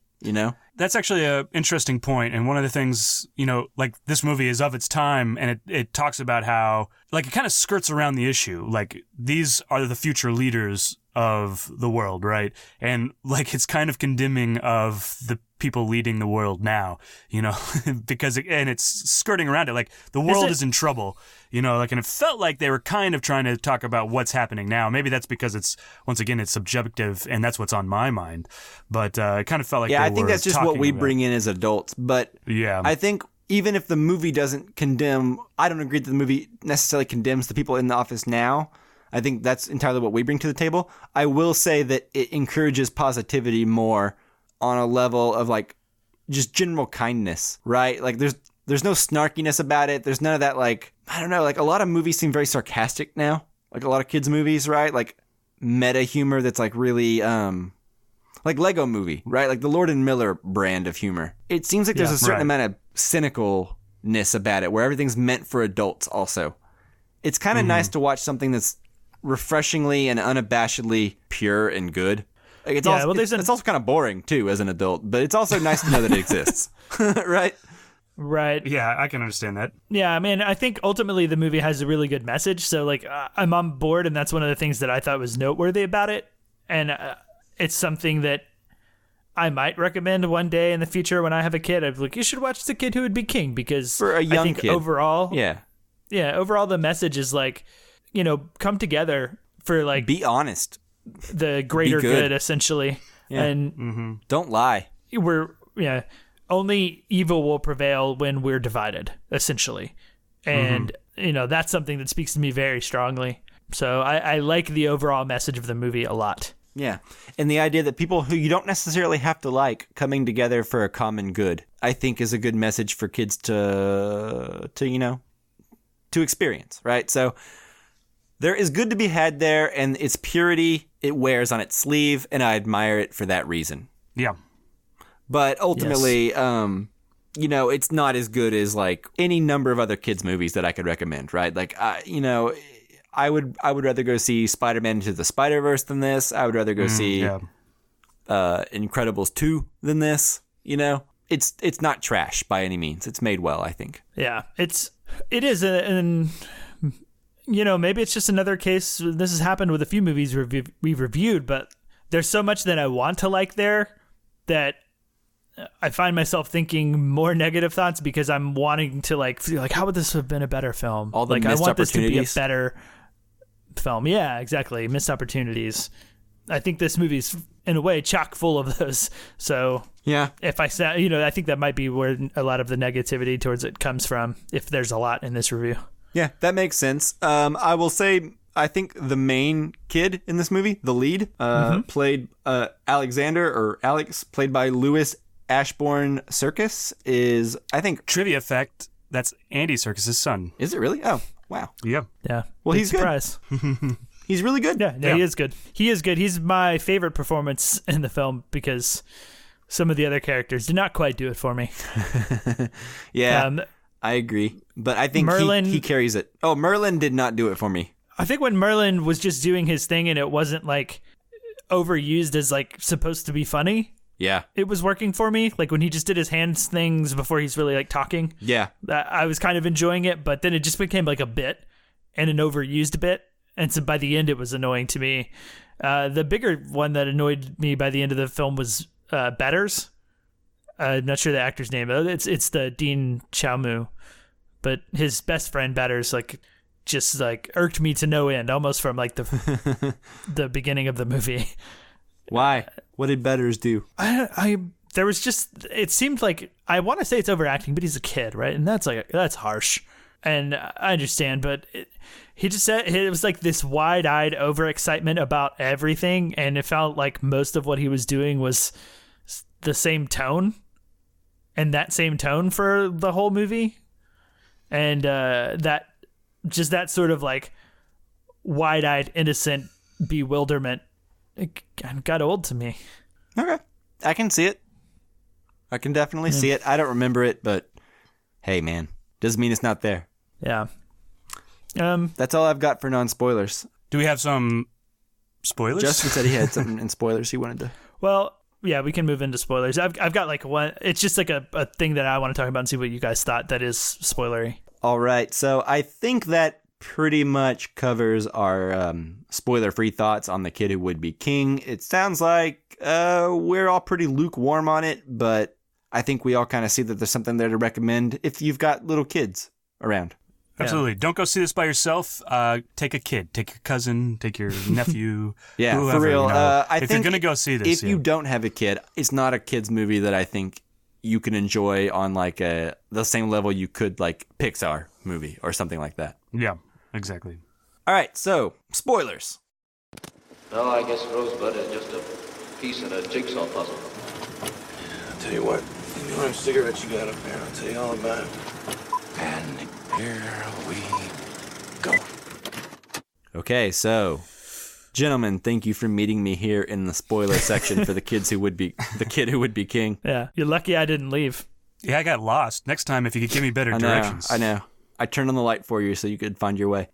That's actually an interesting point. And one of the things, like this movie is of its time, and it talks about how, like, it kind of skirts around the issue. Like, these are the future leaders of the world, right? And like, it's kind of condemning of the people leading the world now, because it's skirting around it. Like, the world is in trouble, and it felt like they were kind of trying to talk about what's happening now. Maybe that's because it's subjective, and that's what's on my mind. But it kind of felt like I think that's just what we bring in as adults. But yeah, I think even if the movie doesn't condemn, I don't agree that the movie necessarily condemns the people in the office now. I think that's entirely what we bring to the table. I will say that it encourages positivity more on a level of like just general kindness, right? Like there's no snarkiness about it. There's none of that, like, I don't know, like a lot of movies seem very sarcastic now. Like a lot of kids movies, right? Like meta humor that's like really like Lego Movie, right? Like the Lord and Miller brand of humor. It seems like there's a certain amount of cynicalness about it, where everything's meant for adults also. It's kind of nice to watch something that's refreshingly and unabashedly pure and good. Like it's also kind of boring too as an adult, but it's also nice to know that it exists. Right? Right. Yeah, I can understand that. Yeah, I mean, I think ultimately the movie has a really good message. So, like, I'm on board, and that's one of the things that I thought was noteworthy about it. And it's something that I might recommend one day in the future when I have a kid. I'd be like, you should watch The Kid Who Would Be King, because for a young I think kid. overall, overall the message is like, come together for like be honest, the greater good, essentially. Yeah. And don't lie. Only evil will prevail when we're divided, essentially. And, that's something that speaks to me very strongly. So I like the overall message of the movie a lot. Yeah. And the idea that people who you don't necessarily have to like coming together for a common good, I think is a good message for kids to experience, right? So there is good to be had there, and its purity, it wears on its sleeve, and I admire it for that reason. Yeah. But ultimately, it's not as good as like any number of other kids' movies that I could recommend, right? Like, I would rather go see Spider-Man Into the Spider-Verse than this. I would rather go see Incredibles 2 than this. It's not trash by any means. It's made well, I think. Yeah, it is, and maybe it's just another case. This has happened with a few movies we've reviewed, but there's so much that I want to like there that I find myself thinking more negative thoughts because I'm wanting to feel like, how would this have been a better film? All the missed I want this to be a opportunities. better film. Yeah, exactly. Missed opportunities. I think this movie's in a way chock full of those. So yeah, if I say, I think that might be where a lot of the negativity towards it comes from. If there's a lot in this review. Yeah, that makes sense. I will say, I think the main kid in this movie, the lead, played Alexander or Alex, played by Louis Ashbourne Serkis, is, I think... Trivia fact, that's Andy Serkis' son. Is it really? Oh, wow. Yeah. Yeah. Well, Big he's surprise. good. He's really good. Yeah, he is good. He is good. He's my favorite performance in the film because some of the other characters did not quite do it for me. Yeah, I agree. But I think Merlin, he carries it. Oh, Merlin did not do it for me. I think when Merlin was just doing his thing and it wasn't overused as supposed to be funny. Yeah. It was working for me. Like when he just did his hands things before he's really talking. Yeah. I was kind of enjoying it, but then it just became a bit and an overused bit. And so by the end, it was annoying to me. The bigger one that annoyed me by the end of the film was Betters. I'm not sure the actor's name. It's the Dean Chaumu. But his best friend Betters just irked me to no end, almost from the beginning of the movie. Why? What did Betters do? There was just, it seemed like, I want to say it's overacting, but he's a kid, right? And that's harsh. And I understand, but he just said it was this wide-eyed overexcitement about everything, and it felt like most of what he was doing was the same tone, and that same tone for the whole movie, and that sort of wide-eyed, innocent bewilderment, it got old to me. Okay, I can see it. I can definitely see it. I don't remember it, but hey, man, doesn't mean it's not there. Yeah. That's all I've got for non-spoilers. Do we have some spoilers? Justin said he had something in spoilers he wanted to. Well, yeah, we can move into spoilers. I've got one. It's just a thing that I want to talk about and see what you guys thought that is spoilery. All right, so I think that pretty much covers our spoiler-free thoughts on The Kid Who Would Be King. It sounds like we're all pretty lukewarm on it, but I think we all kind of see that there's something there to recommend if you've got little kids around. Absolutely. Yeah. Don't go see this by yourself. Take a kid. Take your cousin. Take your nephew. Yeah, whoever, for real. If you're going to go see this. If you don't have a kid, it's not a kid's movie that I think you can enjoy on the same level you could Pixar movie or something like that. Yeah, exactly. All right, so spoilers. No, I guess Rosebud is just a piece in a jigsaw puzzle. I'll tell you what, any orange cigarettes you got up there, I'll tell you all about it. And here we go. Okay, so Gentlemen, thank you for meeting me here in the spoiler section for the kid who would be king. Yeah, you're lucky I didn't leave. Yeah, I got lost. Next time, if you could give me better directions. I know. I turned on the light for you so you could find your way.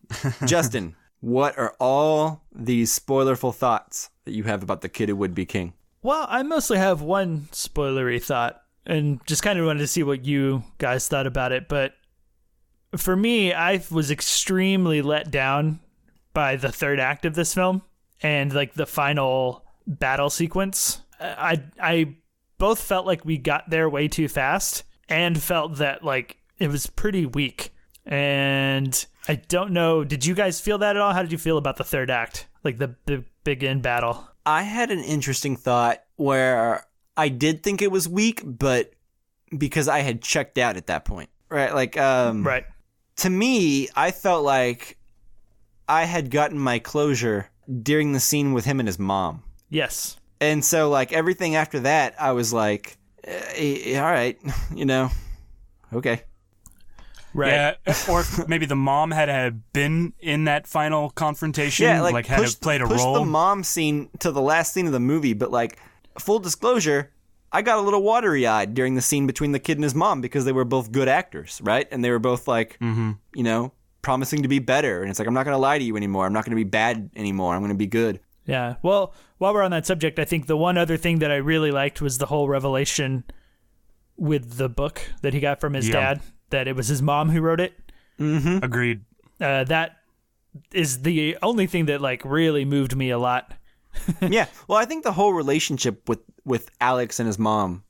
Justin, what are all these spoilerful thoughts that you have about the kid who would be king? Well, I mostly have one spoilery thought, and just kind of wanted to see what you guys thought about it. But for me, I was extremely let down by the third act of this film and like the final battle sequence. I both felt like we got there way too fast and felt that like it was pretty weak. And I don't know, did you guys feel that at all? How did you feel about the third act? Like the big end battle? I had an interesting thought where I did think it was weak, but because I had checked out at that point, right? Like, right. To me, I felt like I had gotten my closure during the scene with him and his mom. Yes. And so, like, everything after that, I was like, all right, okay. Right. Yeah, or maybe the mom had been in that final confrontation, Yeah, like had played a push role. the mom scene to the last scene of the movie, but, like, full disclosure, I got a little watery-eyed during the scene between the kid and his mom because they were both good actors, right? And they were both, like, promising to be better. And it's like, I'm not going to lie to you anymore. I'm not going to be bad anymore. I'm going to be good. Yeah. Well, while we're on that subject, I think the one other thing that I really liked was the whole revelation with the book that he got from his dad, that it was his mom who wrote it. Mm-hmm. Agreed. That is the only thing that like really moved me a lot. Yeah. Well, I think the whole relationship with Alex and his mom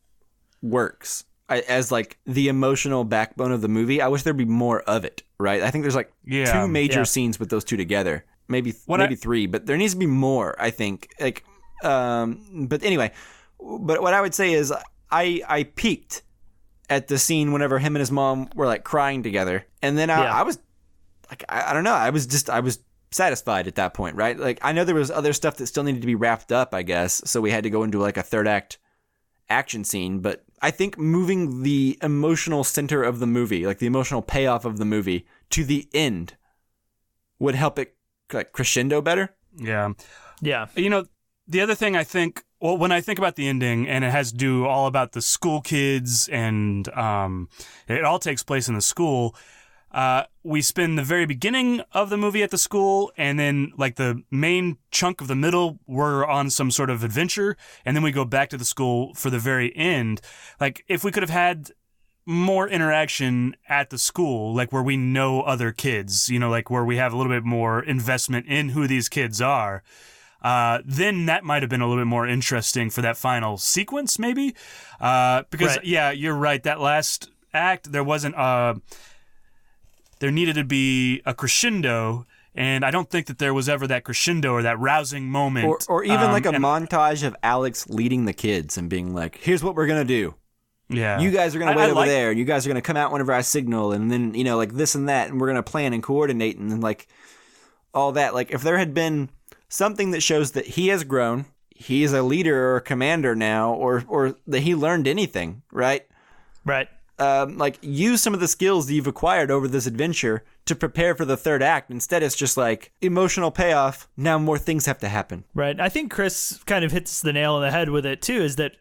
works as like the emotional backbone of the movie. I wish there'd be more of it, right? I think there's like two major scenes with those two together. Maybe three, but there needs to be more, I think. Like, but anyway, but what I would say is I peaked at the scene whenever him and his mom were like crying together, and then I was like, I don't know, I was satisfied at that point, right? Like, I know there was other stuff that still needed to be wrapped up, I guess, so we had to go into like a third act action scene, but I think moving the emotional center of the movie, like the emotional payoff of the movie, to the end would help it like crescendo better. Yeah. Yeah. You know, the other thing I think, well, when I think about the ending, and it has to do all about the school kids, and it all takes place in the school, we spend the very beginning of the movie at the school, and then like the main chunk of the middle, we're on some sort of adventure, and then we go back to the school for the very end. Like, if we could have had more interaction at the school, like where we know other kids, you know, like where we have a little bit more investment in who these kids are, then that might have been a little bit more interesting for that final sequence, maybe. Because, yeah, you're right. That last act, there wasn't there needed to be a crescendo, and I don't think that there was ever that crescendo or that rousing moment. Or even like a montage of Alex leading the kids and being like, here's what we're going to do. Yeah. You guys are going to wait over there, and you guys are going to come out whenever I signal, and then, you know, like this and that, and we're going to plan and coordinate, and then, like, all that. Like, if there had been something that shows that he has grown, he's a leader or a commander now, or that he learned anything, right? Right. Like, use some of the skills that you've acquired over this adventure to prepare for the third act. Instead, it's just like emotional payoff. Now more things have to happen. Right. I think Chris kind of hits the nail on the head with it, too, is that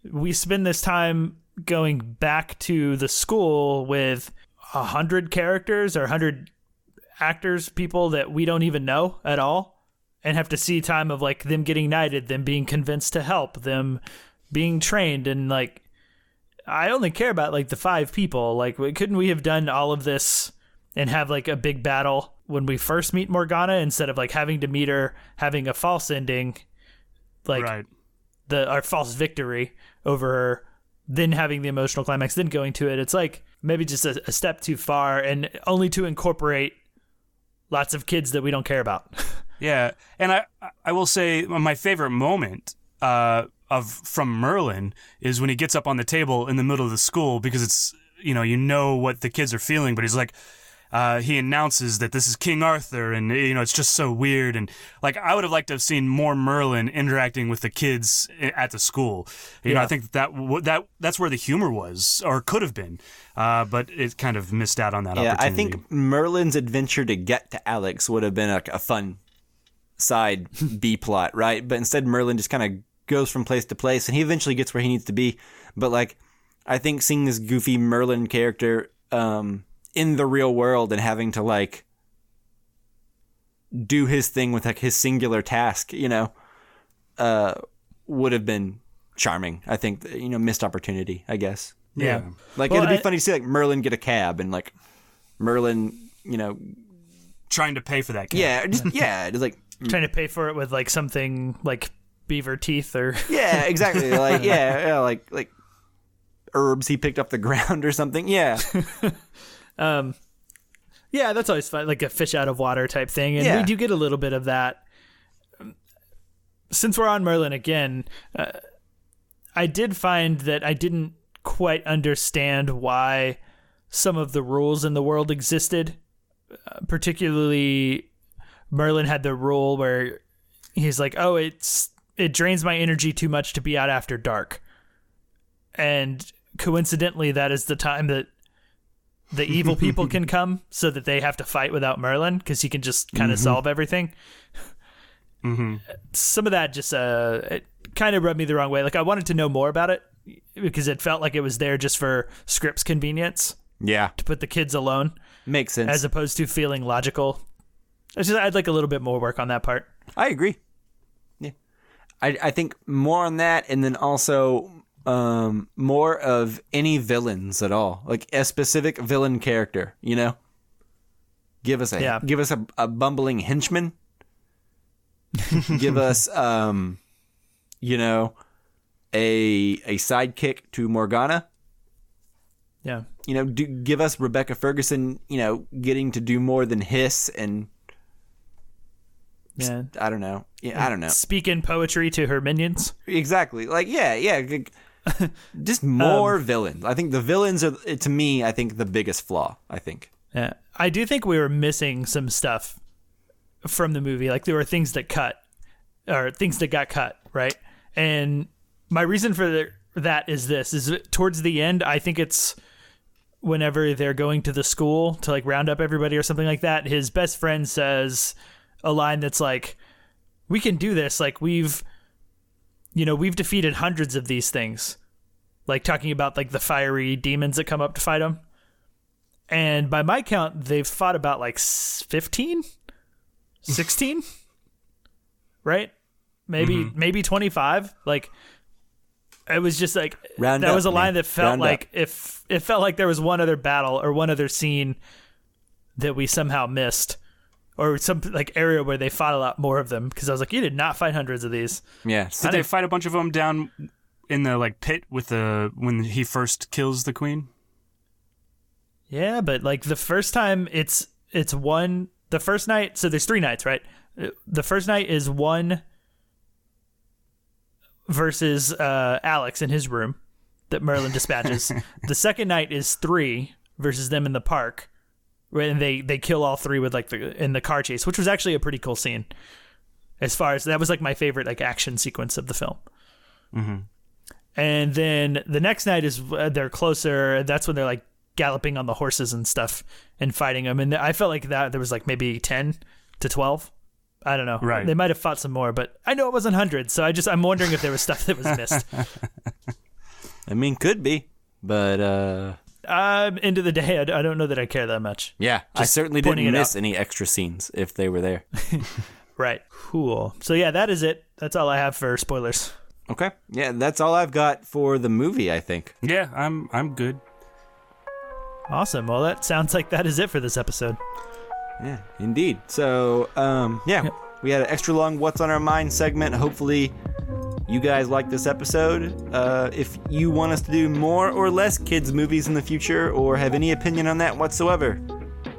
we spend this time going back to the school with 100 characters or 100 actors, people that we don't even know at all, and have to see time of like them getting knighted, them being convinced to help, them being trained, and like I only care about like the 5 people. Like, couldn't we have done all of this and have like a big battle when we first meet Morgana, instead of like having to meet her, having a false ending, like our false victory over her, then having the emotional climax, then going to it? It's like maybe just a step too far, and only to incorporate lots of kids that we don't care about. Yeah, and I will say my favorite moment from Merlin is when he gets up on the table in the middle of the school, because it's, you know what the kids are feeling, but he's like, he announces that this is King Arthur, and you know, it's just so weird. And like, I would have liked to have seen more Merlin interacting with the kids at the school. You know, I think that's where the humor was, or could have been, but it kind of missed out on that opportunity. I think Merlin's adventure to get to Alex would have been a fun side B plot, right? But instead Merlin just kind of goes from place to place, and he eventually gets where he needs to be. But like, I think seeing this goofy Merlin character in the real world and having to like do his thing with like his singular task, you know, would have been charming. I think, you know, missed opportunity, I guess. Yeah. Like, Well, it'd be funny to see like Merlin get a cab and like Merlin, you know, Trying to pay for that. Cab. just like Trying to pay for it with like something like beaver teeth or yeah, exactly. Like like herbs he picked off the ground or something. Yeah. yeah, that's always fun, like a fish out of water type thing. And Yeah. we do get a little bit of that. Since we're on Merlin again, I did find that I didn't quite understand why some of the rules in the world existed. Particularly, Merlin had the rule where he's like, oh, it drains my energy too much to be out after dark. And coincidentally, that is the time that the evil people can come, so that they have to fight without Merlin, because he can just kind of solve everything. Some of that just it kind of rubbed me the wrong way. Like, I wanted to know more about it because it felt like it was there just for script's convenience. Yeah. To put the kids alone. Makes sense. As opposed to feeling logical. I'd like a little bit more work on that part. I agree. Yeah. I think more on that, and then also more of any villains at all. Like a specific villain character, you know? Give us a bumbling henchman. Give us you know, a sidekick to Morgana. Yeah. You know, give us Rebecca Ferguson, you know, getting to do more than hiss and Yeah. I don't know. Yeah, I don't know. Speak in poetry to her minions. Exactly. Like, yeah. Just more villains. I think the villains are, to me, I think the biggest flaw, I think. Yeah. I do think we were missing some stuff from the movie. Like, there were things that got cut, right? And my reason for that is this, is towards the end, I think it's whenever they're going to the school to like round up everybody or something like that, his best friend says a line that's like, we can do this. Like, we've defeated hundreds of these things. Like, talking about like the fiery demons that come up to fight him. And by my count, they've fought about like 15, 16, right? Maybe 25. Like, it was just like, was a line that felt like if it felt like there was one other battle or one other scene that we somehow missed, or some like area where they fought a lot more of them, because I was like, you did not fight hundreds of these. Yeah. Did they fight a bunch of them down in the like pit with when he first kills the queen? Yeah, but like the first time it's one, the first night, so there's 3 nights, right? The first night is 1 versus Alex in his room that Merlin dispatches. The second night is 3 versus them in the park, and they kill all 3 with like in the car chase, which was actually a pretty cool scene. As far as that was like my favorite like action sequence of the film. Mm-hmm. And then the next night is they're closer. That's when they're like galloping on the horses and stuff and fighting them. And I felt like that there was like maybe 10 to 12. I don't know. Right. They might have fought some more, but I know it wasn't hundreds. So I'm wondering if there was stuff that was missed. I mean, could be, but end of the day, I don't know that I care that much. yeah, I certainly didn't miss any extra scenes if they were there. Right. Cool. So yeah, that is it. That's all I have for spoilers. Okay. Yeah, that's all I've got for the movie, I think. Yeah, I'm good. Awesome. Well, that sounds like that is it for this episode. Yeah, indeed. So, Yep. We had an extra long What's on Our Mind segment. Hopefully you guys like this episode. If you want us to do more or less kids movies in the future, or have any opinion on that whatsoever,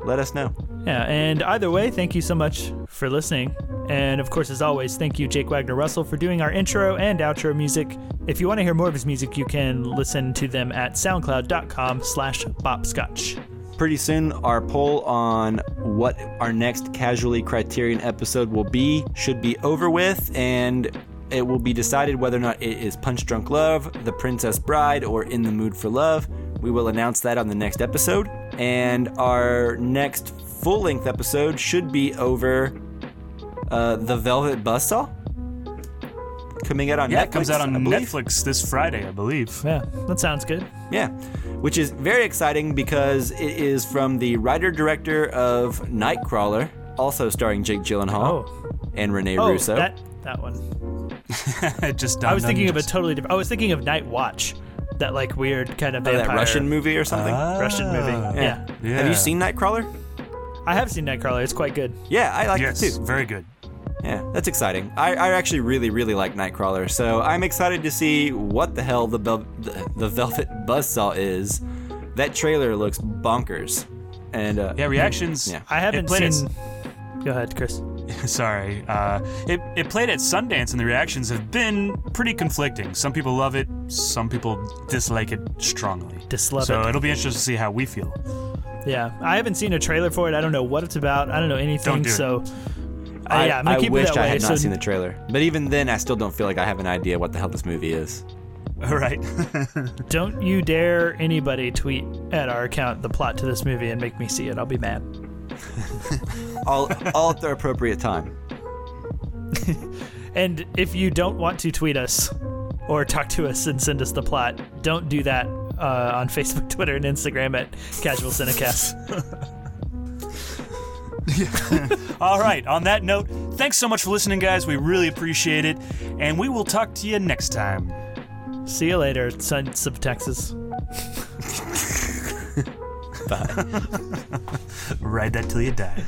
let us know. Yeah, and either way, thank you so much for listening. And of course, as always, thank you, Jake Wagner Russell, for doing our intro and outro music. If you want to hear more of his music, you can listen to them at soundcloud.com/bopscotch. Pretty soon, our poll on what our next Casually Criterion episode will be should be over with, and it will be decided whether or not it is Punch Drunk Love, The Princess Bride, or In the Mood for Love. We will announce that on the next episode. And our next full-length episode should be over The Velvet Buzzsaw, coming out on Netflix. Yeah, it comes out on I believe. Netflix this Friday, I believe. Yeah, that sounds good. Yeah, which is very exciting because it is from the writer-director of Nightcrawler, also starring Jake Gyllenhaal and Rene Russo. that one. It just I was thinking of a totally different. I was thinking of Night Watch, that like weird kind of vampire that Russian movie or something. Russian movie. Yeah. Have you seen Nightcrawler? I have seen Nightcrawler. It's quite good. Yeah, I like it Yes, too. very good. Yeah, that's exciting. I actually really, really like Nightcrawler, so I'm excited to see what the hell the Velvet Buzzsaw is. That trailer looks bonkers. And reactions. Yeah. I haven't seen. Go ahead, Chris. Sorry. It played at Sundance, and the reactions have been pretty conflicting. Some people love it, some people dislike it strongly. So it'll be interesting to see how we feel. Yeah, I haven't seen a trailer for it. I don't know what it's about. I don't know anything. Don't do it. So I'm I gonna keep wish it that I way. had not seen the trailer. But even then, I still don't feel like I have an idea what the hell this movie is. All right. Don't you dare anybody tweet at our account the plot to this movie and make me see it. I'll be mad. all at the appropriate time. And if you don't want to tweet us or talk to us and send us the plot, don't do that on Facebook, Twitter, and Instagram at Casual Cinecast. All right. On that note, thanks so much for listening, guys. We really appreciate it. And we will talk to you next time. See you later, sons of Texas. Bye. Ride that till you die.